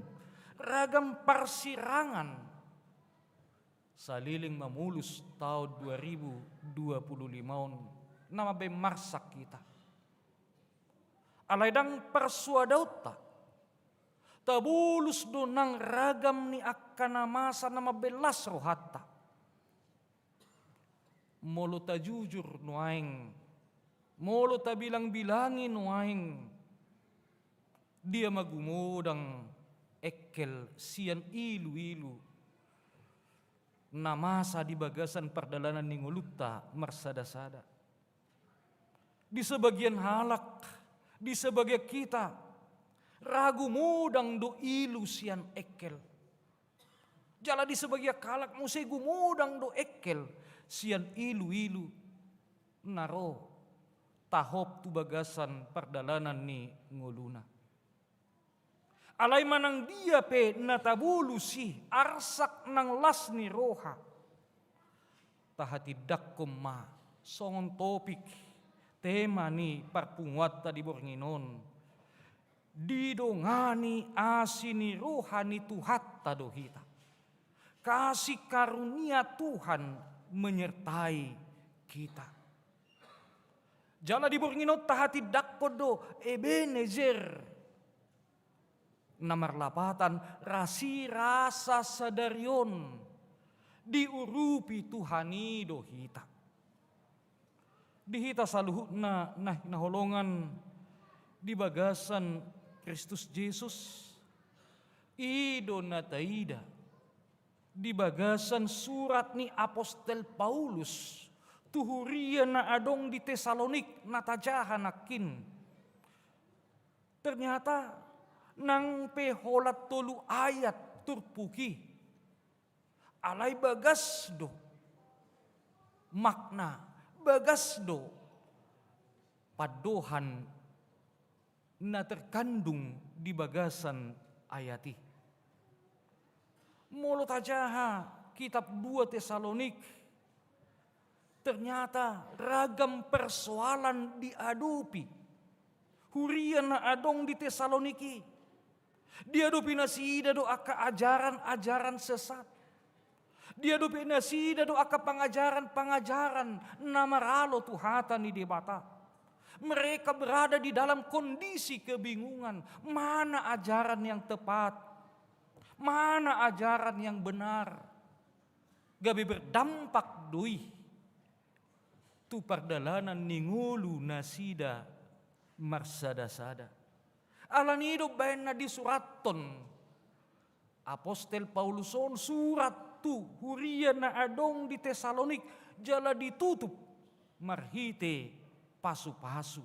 ragam persirangan. Saliling mamulus tahun 2025 nama bemarsak kita. Alaydang persuadauta tabulus donang ragam ni akkana masa nama belas rohatta. Molo ta jujur nuaing, molo ta bilang-bilangin nuaing. Dia magumudang ekel sian ilu-ilu na masa di bagasan perdalanan ni ngulutta marsada-sada. Di sebagian halak, di sebagian kita, ragu mudang do ilu sian ekel. Jala di sebagian kalak musai gumudang do ekel sian ilu-ilu naro tahop tu bagasan perdalanan ni nguluna. Alay manang dia pe natabulusi arsak nang las ni roha. Tahatidak ma songon topik tema ni parpunguat tadi bornginon. Didongani asini roha ni Tuhan tadohita. Kasih karunia Tuhan menyertai kita. Jala di bornginon tahatidak kodo Ebenezer. Nomor 8 rasi rasa sadarion diurupi Tuhani dohita. Dihita saluhutna naholongan di bagasan Kristus Yesus. Ido nataida di bagasan surat ni Apostel Paulus. Tuhuria na adong di Tesalonik natajahan nakin. Ternyata nang peholat tolu ayat turpuki alay bagas do makna bagas do padohan na terkandung di bagasan ayati. Molo tajaha kitab 2 Tesalonik ternyata ragam persoalan diadupi hurian na adong di Tesaloniki. Dia do pinasida do aka ajaran-ajaran sesat. Dia do pinasida do aka pangajaran-pangajaran na maralo tuhatan ni debata. Mereka berada di dalam kondisi kebingungan. Mana ajaran yang tepat? Mana ajaran yang benar? Gabi berdampak dui. Tu perdalanan ningulu nasida marsada-sada. Alanido bayan na di suraton. Apostel Pauluson surat tu huria na adong di Tesalonik jala ditutup marhite pasu-pasu.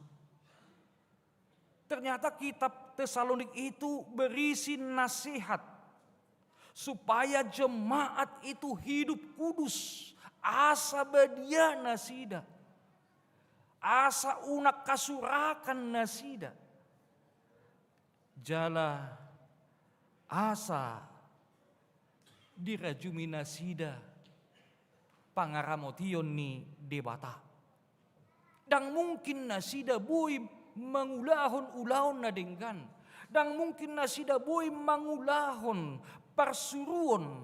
Ternyata kitab Tesalonik itu berisi nasihat supaya jemaat itu hidup kudus, asa badia nasida, asa unak kasurakan nasida. Jala asa dirajumi nasida pangaramotion ni debata. Dan mungkin nasida boy mangulahon-ulahon na denggan. Dan mungkin nasida boy mangulahon parsuruon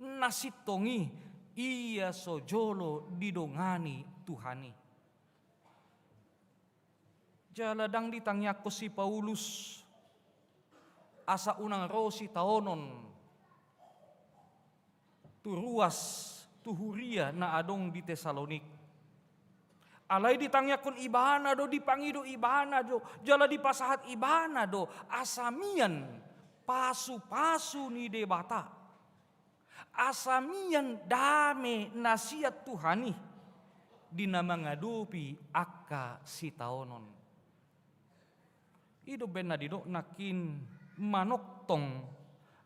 nasitongi iya sojolo didongani Tuhani. Jala dang ditangyak ko si Paulus asa unang rosi taonon turuas tuhuria na adong di Tesalonik. Alai ditangyakan ibana do, dipangido ibana do, jala dipasahat ibana do, asamian pasu-pasu ni debata. Asamian dame nasihat Tuhani dina mengadupi akka si taonon. Ido bena dido nakin manoktong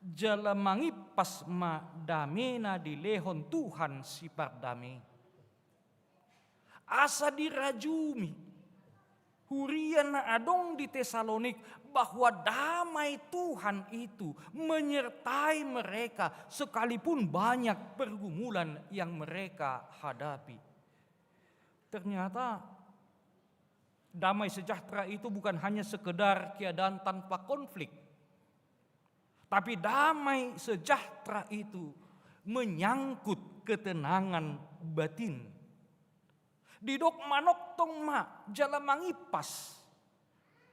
jala mangipas ma damena di lehon Tuhan si pardame. Asa dirajumi hurian na adong di Tesalonik bahwa damai Tuhan itu menyertai mereka sekalipun banyak pergumulan yang mereka hadapi. Ternyata damai sejahtera itu bukan hanya sekedar keadaan tanpa konflik, tapi damai sejahtera itu menyangkut ketenangan batin. Didok manok tong ma jala mangipas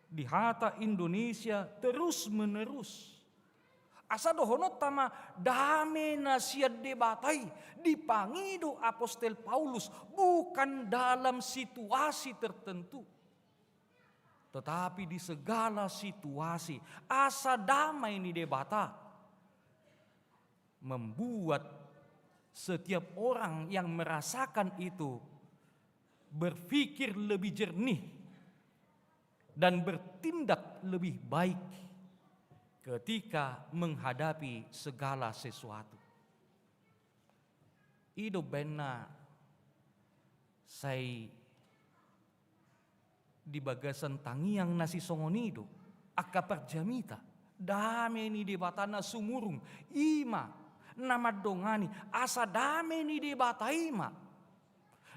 di hata Indonesia terus menerus. Asa dohonot tama dame nasihat debatai dipangido Apostel Paulus bukan dalam situasi tertentu, tetapi di segala situasi asa damai ni debata membuat setiap orang yang merasakan itu berpikir lebih jernih dan bertindak lebih baik ketika menghadapi segala sesuatu. Ido bena say di bagasan tangiang nasi songonido akka perjamita dame ni debatana sumurung ima nama dongani asa dame ni debata ima.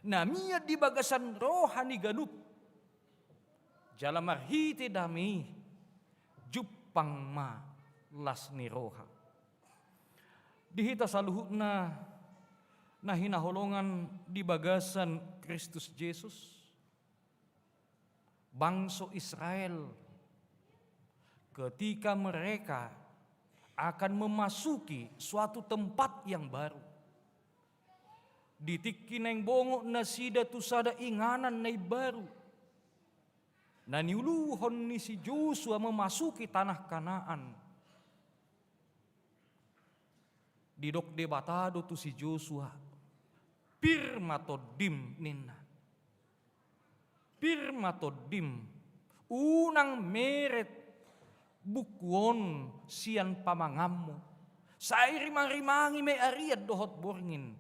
Namia di bagasan rohani ganup jala marhite dami jupang ma las ni roha. Dihita saluhutna na hinaholongan di bagasan Kristus Yesus bangsa Israel ketika mereka akan memasuki suatu tempat yang baru. Ditiki neng bongo na sida tu sada inganan na baru. Na niuluhon ni si Joshua memasuki tanah Kanaan. Didok debatado tu si Joshua. Pirmatodim ninna. Pirmatodim. Unang meret bukuon sian pamangammo. Sairi-rimangi me ariad dohot borngin.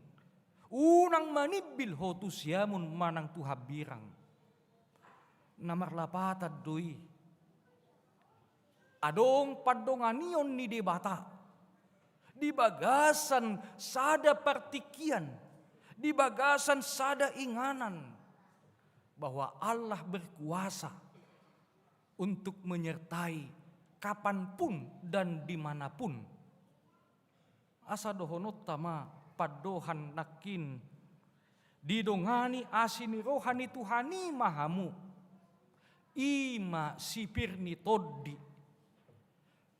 Unang manibil hotu siamun manang tuhabirang. Namar lapatad doi. Adong padonganion ni debata. Di bagasan sada partikian. Di bagasan sada inganan. Bahwa Allah berkuasa untuk menyertai kapanpun dan dimanapun. Asa dohonot tama padohan nakin didongani asini rohani Tuhani mahamu ima sipir ni toddi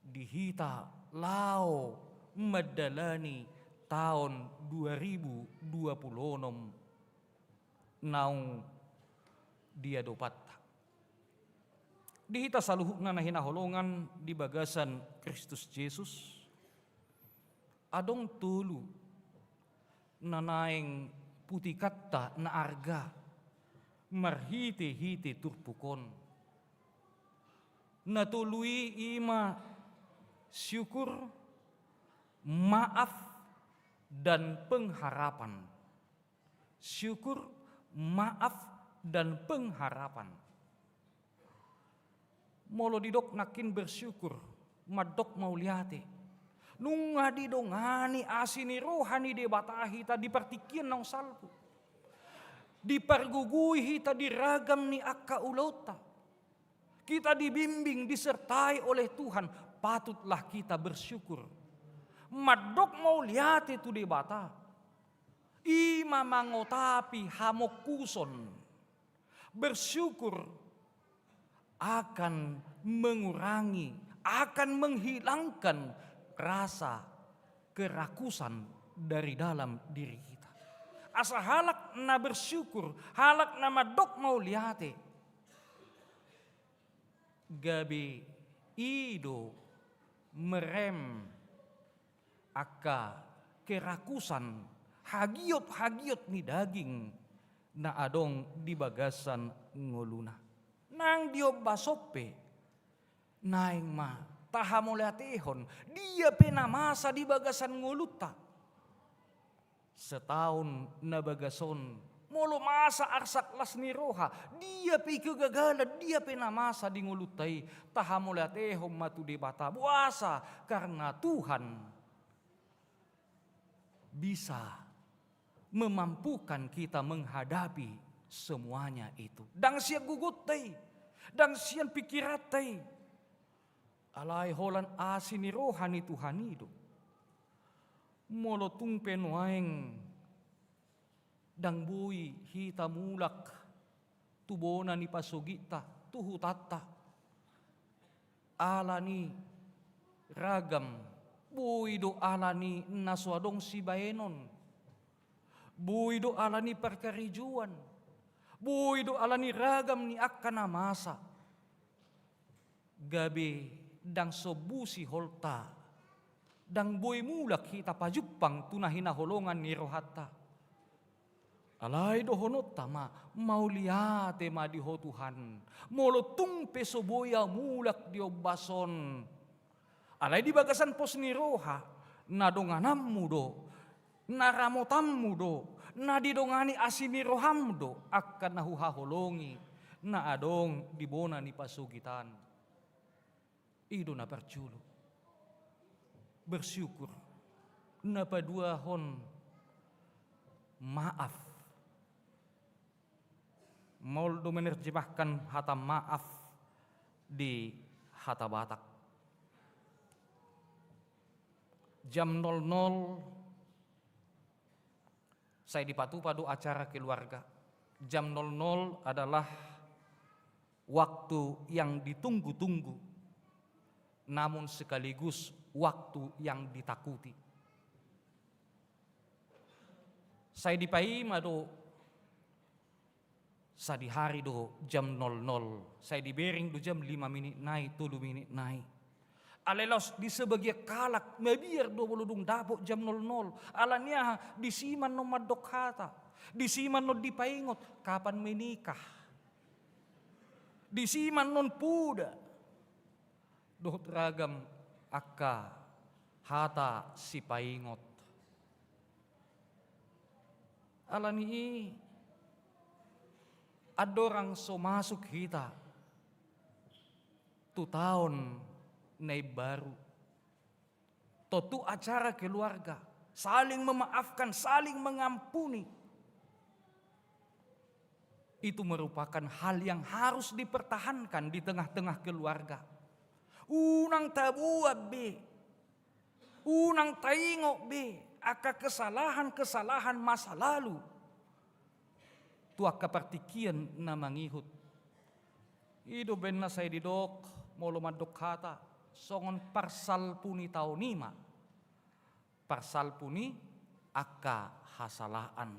dihita lao madalani tahun 2026 naung dia dopat dihita saluhukna na hinaholongan di bagasan Kristus Yesus adong tulu nanaing putih kata na arga marhite-hite turpukon natului ima syukur maaf dan pengharapan syukur maaf dan pengharapan molo didok nakin bersyukur madok mauliate nunga di dongani asini rohani debata hita dipartikian nang salpu. Dipargugui hita diragam ni akka ulota. Kita dibimbing disertai oleh Tuhan, patutlah kita bersyukur. Madok mau lihat itu debata. Ima mangotapi hamokuson. Bersyukur akan mengurangi, akan menghilangkan rasa kerakusan dari dalam diri kita. asa halak na bersyukur, halak na madok mauliate. Gabi ido merem aka kerakusan hagiot-hagiot ni daging na adong di bagasan nguluna. Nang diobasope, naing ma tahamulatehon, dia penamasa di bagasan nguluta. Setahun na bagason, molo masa arsak las ni roha, dia pi kegagalan, dia penamasa di ngulutai, tahamulatehon matu di bata buasa, karena Tuhan bisa memampukan kita menghadapi semuanya itu. Dang siya gugutai, dang siya pikiratai. Alay holan asin ni rohani Tuhan itu. Molotung penuaing dang bui hita mulak tubona ni pasugita tuhutata. Alani ragam bui do alani naswadong si baenon. Bui do alani perkarijuan. Bui do alani ragam ni akkanamasa. Gabi dang sobusi holta. Dang bui mulak hita pajupang tunahina holongan ni rohata. Alay do honot tama mauliate ma diho Tuhan. Molotung peso boya mulak diobason. Alay di bagasan pos ni roha. Nadonganammu do. Naramotammu do. Nadidongani asini roham do. Akan nahuhaholongi. Na adong dibona ni pasugitan. Ido na perculu. Bersyukur. Na paduahon maaf. Moldo menerjemahkan hata maaf di hata Batak. Jam 00 saya dipadu-padu acara keluarga. Jam 00 adalah waktu yang ditunggu-tunggu, namun sekaligus waktu yang ditakuti. Saya dipaima do sa di hari do jam 00. Saya dibering do jam 5 menit naik, 7 menit naik. Alelos di sebagai kalak mabiar do boludung dapok jam 00. Alanya disiman no madok hata. Disiman no dipaingot kapan menikah. Disiman non puda. Dohot ragam akka hata si paingot. Alani adorang so masuk kita 2 tahun nai baru. Totu acara keluarga, saling memaafkan, saling mengampuni. Itu merupakan hal yang harus dipertahankan di tengah-tengah keluarga. Unang tabuab be, unang taingok be, aka kesalahan-kesalahan masa lalu. Tua kepertikian na mangihut. Ido ben na saya didok, molo madok kata. Songon parsal puni taunima. Parsal puni aka hasalaan.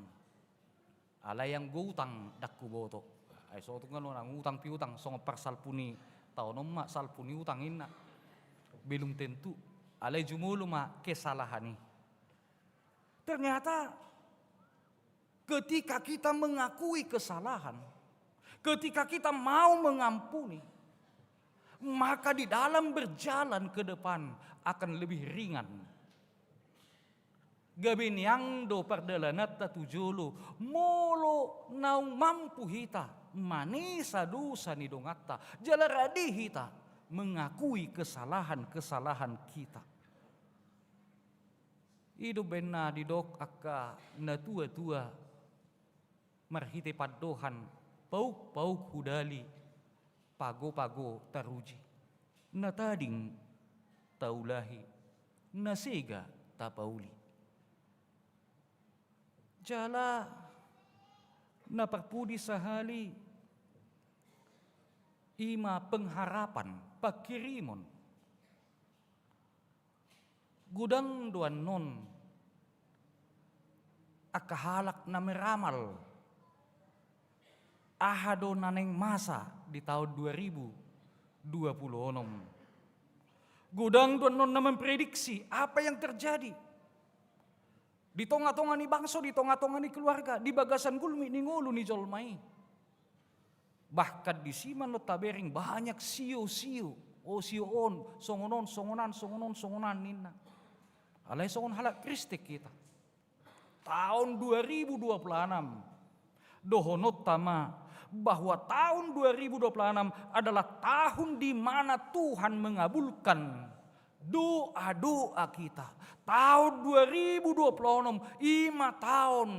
Ala yang gutang dakku boto. Ay so tungan orang utang piutang songon parsal puni taunoma sal puni utang inna. Belum tentu. Alay jumulu ma kesalahani. Ternyata ketika kita mengakui kesalahan, ketika kita mau mengampuni, maka di dalam berjalan ke depan akan lebih ringan. Gabiniang do perdalanat tatujulu molo naung mampu hita manisa dosa ni dongata jalaradi hita mengakui kesalahan-kesalahan kita. Ido benna didok akka na tua-tua marhite padohan pauk-pauk hudali pago-pago taruji. Na tading taulahi, na sega tapauli. Jala na perpudi sahali, ima pengharapan pakirimon. Gudang duan non, aka halak na meramal ahado naneng masa di tahun 2026. Gudang doon na memprediksi apa yang terjadi. Di tonga-tonga ni bangso, di tonga-tonga ni keluarga, di bagasan gulmi ni ngulu ni jolmai. Bahkan di siman no tabering banyak siu-siu, sion, songonan nina. Alay songon halak kristik kita. Tahun 2026, dohonot tama bahwa tahun 2026 adalah tahun di mana Tuhan mengabulkan doa-doa kita. Tahun 2026, 5 tahun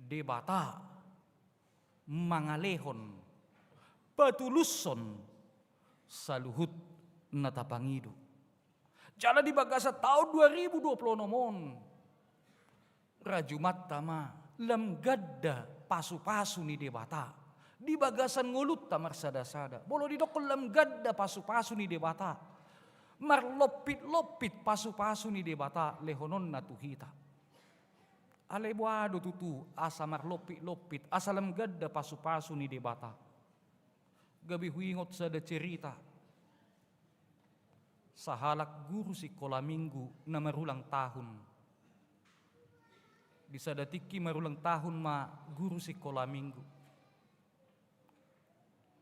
debata mangalehon patuluson saluhut natapangido. Jala di bagasa tahun 2026 rajumat tama lemgadda pasu-pasu ni debata. Di bagasan ngulut ta marsada-sada. Bolo di dokol lemgadda pasu-pasu ni debata. Marlopit-lopit pasu-pasu ni debata lehonon na tuhita. Alay buado tutu asa marlopit-lopit asa lemgadda pasu-pasu ni debata. Gabi huingot sada cerita. Sahalak guru sekolah minggu na marulang tahun. Di sadatiki marulang tahun ma guru sekolah minggu.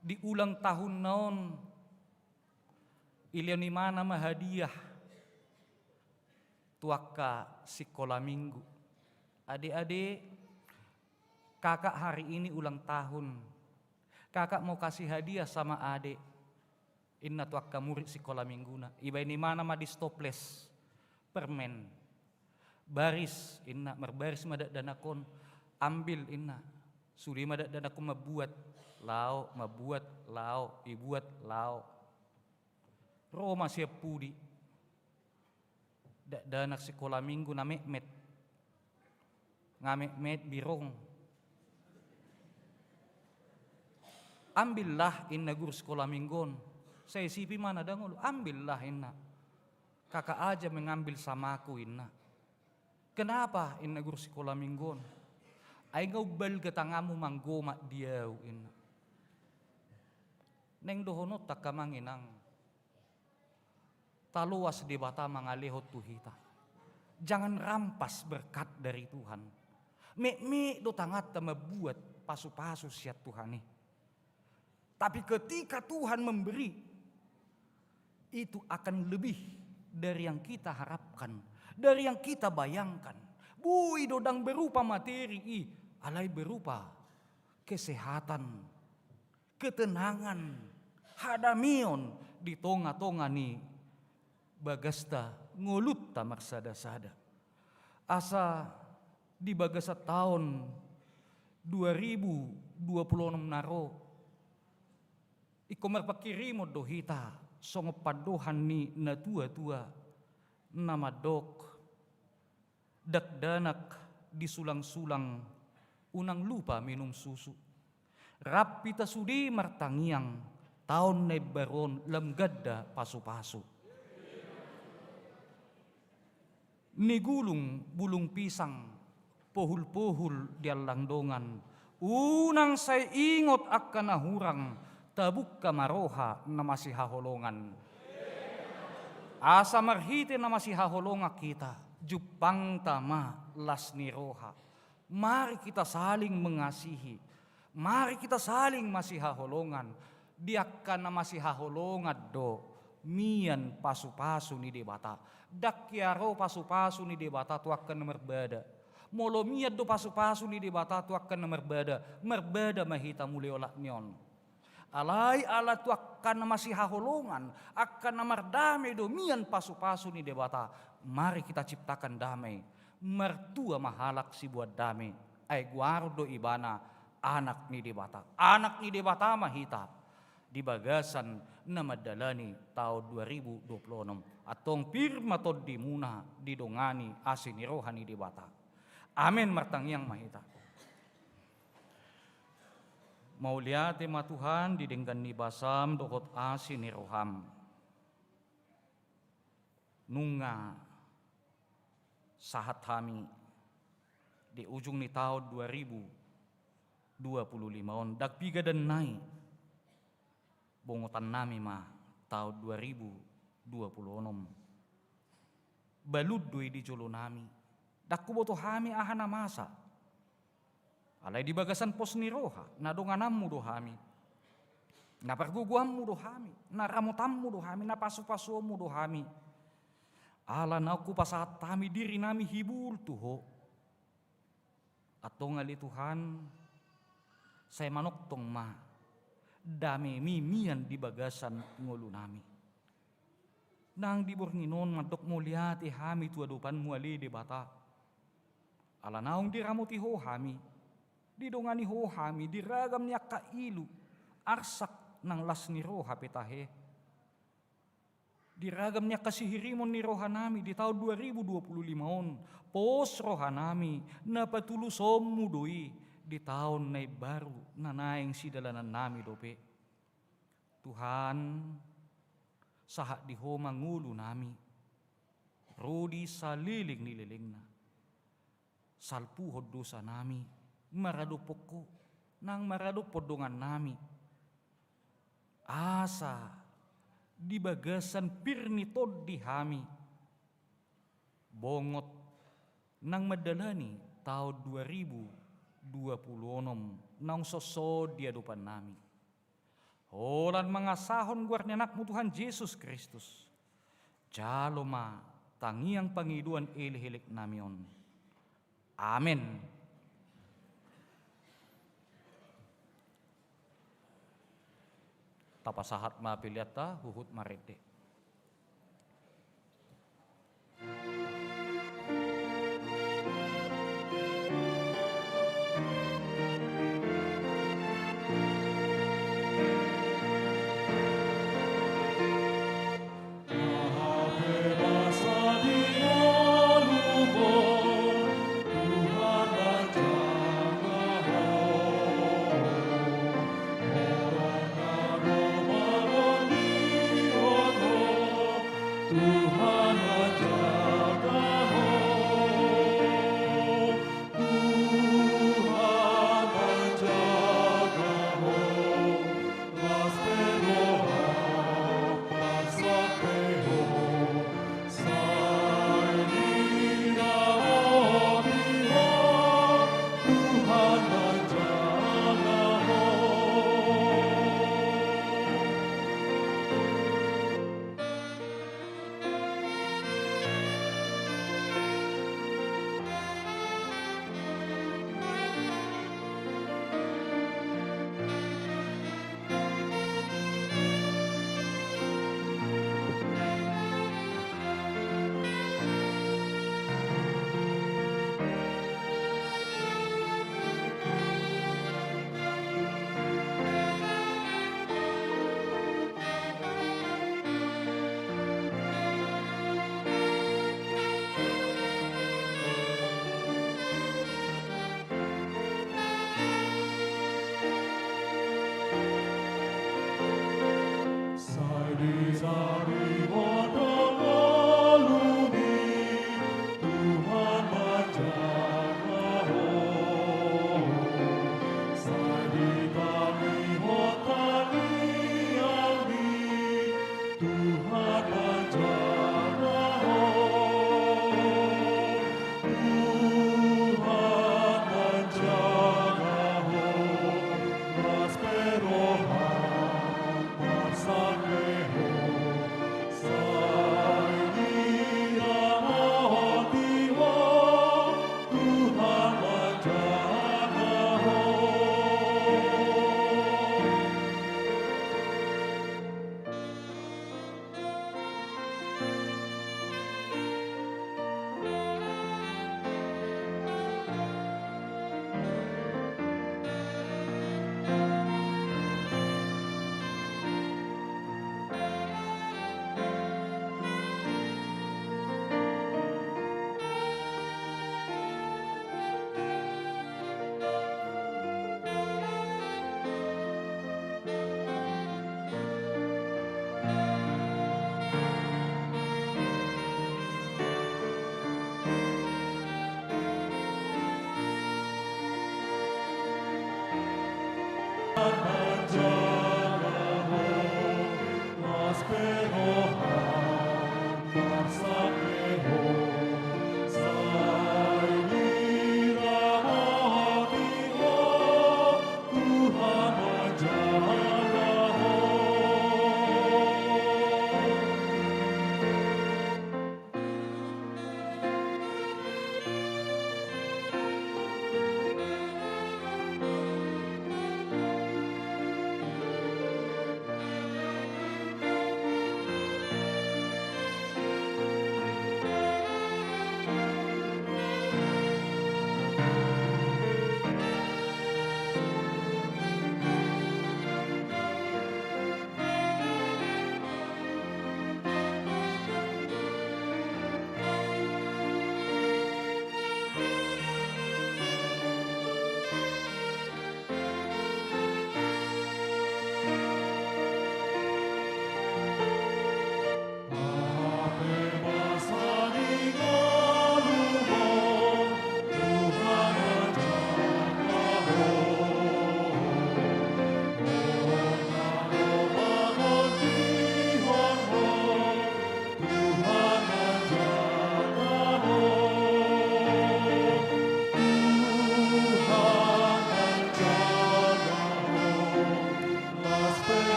Di ulang tahun naon ilian mana mahadiah tuaka sekolah minggu. Adik-adik, kakak hari ini ulang tahun. Kakak mau kasih hadiah sama adik. Inna tuaka murid sekolah mingguna. Iba ini mana ma di stoples permen. Baris inna merbaris madak danakon ambil inna suri madak danakon mabuat lao ibuat lao Roma siap pudi dak danak sekolah minggu na mekmet ngamekmet birong ambillah inna guru sekolah minggon saya sipi mana dangul ambillah inna kakak aja mengambil sama aku inna. Kenapa inna guru sekolah minggon? Ay ngaubal katangamu manggoma diaw inna. Neng dohonot takamanginang. Taluas debata mangalehot tuhita. Jangan rampas berkat dari Tuhan. Me do tangat mabuat pasu-pasu siat Tuhani. Tapi ketika Tuhan memberi, itu akan lebih dari yang kita harapkan. Dari yang kita bayangkan. Bui dodang berupa materi, alai berupa kesehatan, ketenangan, hadamion di tonga-tonga ni bagasta ngulut ta marsada-sada. Asa di bagasa tahun 2026 naro iko merpakirimo dohita songo padohan ni na tua-tua nama dok dakdanak disulang-sulang unang lupa minum susu rapita sudi martangiang tahun na baron lemgadda pasu-pasu nigulung bulung pisang pohul-pohul di landongan unang say ingot akan nahurang tabuk kamaroha na masih haholongan asa marhite na masih haholonga kita jupang tama las niroha. Mari kita saling mengasihi. Mari kita saling masih haholongan. Diakan na masih haholongan do mian pasu-pasu ni debata. Dakyaro pasu-pasu ni debata tu akan merbeda. Molo mian do pasu-pasu ni debata tu akan merbeda. Merbeda mahita muliola nyon. Alai ala tu akan masih haholongan. Akan namardame do mian pasu-pasu ni debata. Mari kita ciptakan damai. Mertua mahalak si buat damai. Ay guardo ibana anak ni debata. Anak ni debata mahita. Di bagasan na madalani tahun 2026. Atong pirma tod di muna didongani asinirohan ni debata. Amin martangyang mahita. Mauliate ma Tuhan didenggan ni basam dokot asiniroham. Nunga sahat kami di ujung ni tahun 2025 on dak piga dan naik bongotan nami mah tahun 2026 balut doi di jolo nami dak kuboto hami ahana masa alai di bagasan pos ni roha na donganammu do hami na perguguammu do hami na ramutammu do hami na pasu-pasumu do hami ala naku pasat tami diri nami hibul tuho atau ngali Tuhan saya manok tong ma dame mimian di bagasan ngulu nami nang dibornginon madok muliati hami tua dupan muali di bata ala naung diramuti ho hami didongani ho hami diragam niya kailu arsak nang las ni roha petahe diragam niya kasihirimon ni roha nami di tahun 2025 on pos roha nami na patulusom mudoi di tahun na baru na naing sidalanan nami dope Tuhan sahat di ho mangulu nami rodi saliling nililing na salpuhod dosa nami maradupok ko nang maradupod dongan nami asa di bagasan pirnitod di hami bongot nang madalani tahun 2026 nang sosod di adupan nami holan mangasahon guarnyanakmu Tuhan Yesus Kristus jaloma tangiang pangiduan ilihilik namion amin. Tapasahat mapiliata huhut marede.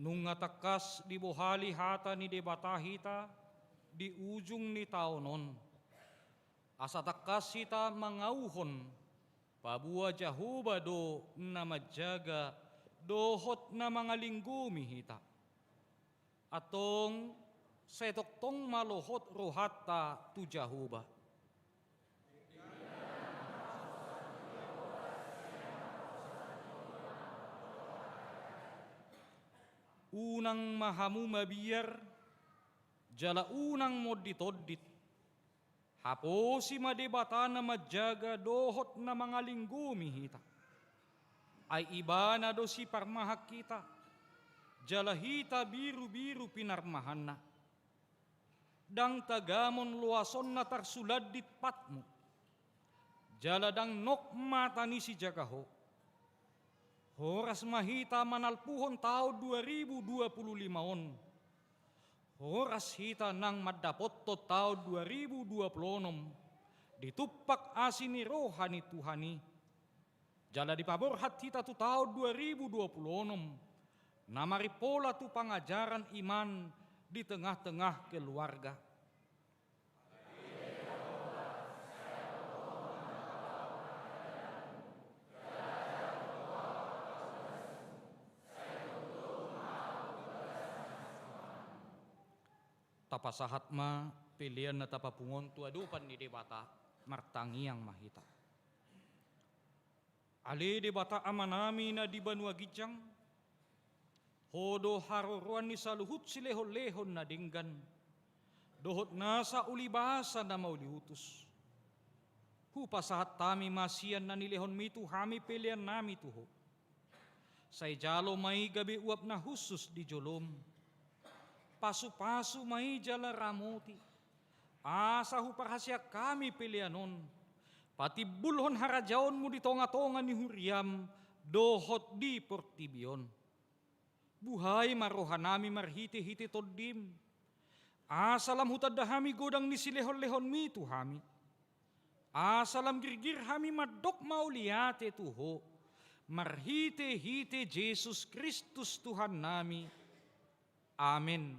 nung atakas di bohali hata ni debata hita di ujung ni taonon. Asa takas hita mangauhon pabua jahuba do na majaga dohot na mga linggumi hita. Atong setoktong malohot rohata tu jahuba. Unang mahamu mabiyar, jala unang moditodit. Hapo si madebata na madjaga dohot na mga linggumi hita. Ay iba na do si parmahak kita, jala hita biru-biru pinarmahan na. Dang tagamon luason na tarsulad dit patmo, jala dang nok mata ni si jagaho. Horas mahita manalpuhon tao 2025. Horas hita nang madapot to tao 2026. Ditupak asin ni rohani Tuhani. Jala dipaborhat hita tu tao 2026. Namaripola tu pangajaran iman di tengah-tengah keluarga. Tapasahat ma pilihan na tapapungon tuadupan ni debata martangiang mahita. Ali debata amanami na di Banua Gijang, hodo haruruan ni saluhut si lehon-lehon na dinggan, dohot nasa ulibasa na mauliutus. Hupasahat tami masiyan na nilehon mitu hami pilihan nami tuho. Say jalo may gabi uap na husus di jolom, pasu-pasu may jala ramoti. Asa huparasya kami pilianon. Pati bulhon harajaon mo di tonga-tonga ni Huriam, dohot di Portibion. Buhay marohanami marhiti-hiti toddim. Asalam hutad dahami godang ni silehon-lehon mi tuhami. Asalam girgir hami madok mauliate tuho. Marhiti-hiti Jesus Kristus Tuhan nami. Amin.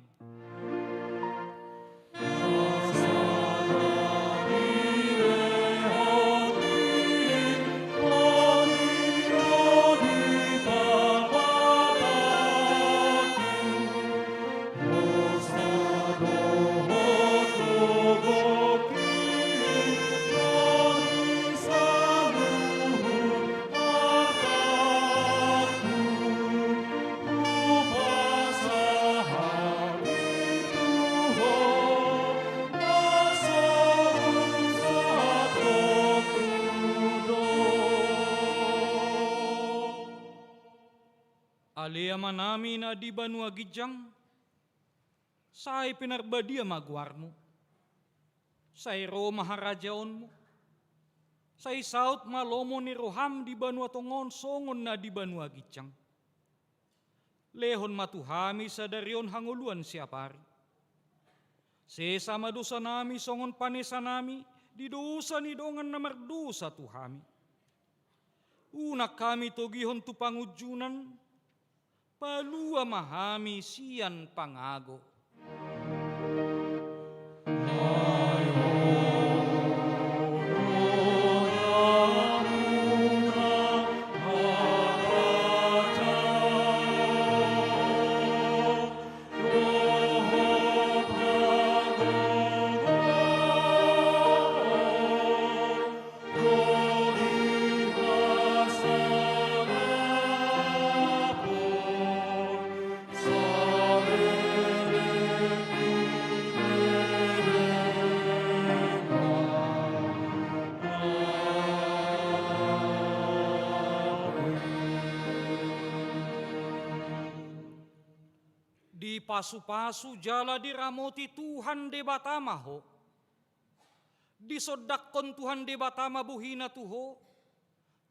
Aliaman namin na di Banua Gijang, say pinarbadia magwar mo, say Roma harajaon mo, say South Malomo ni Roham di Banua Tongon songon na di Banua Gijang. Lehon matuhami sa daryon hanguluan siya pari. Sesama dosa nami songon panesa nami, di dosa ni dongan na mardosa tuhami. Unak kami togihon tu pangujunan, palua mahami siyan pangago. Di pasu-pasu jala di ramoti Tuhan de batama ho. Di sodakon Tuhan de batama buhina tuho.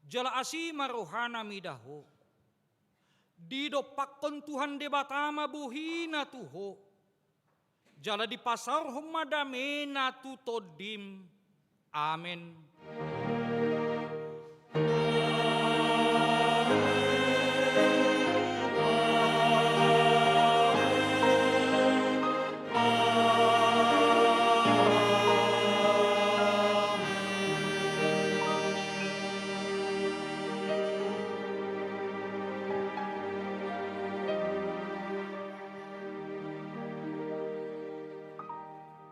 Jala asima rohana midaho. Di dopakon Tuhan de batama buhina tuho. Jala di pasar humadamena tu todim. Amen.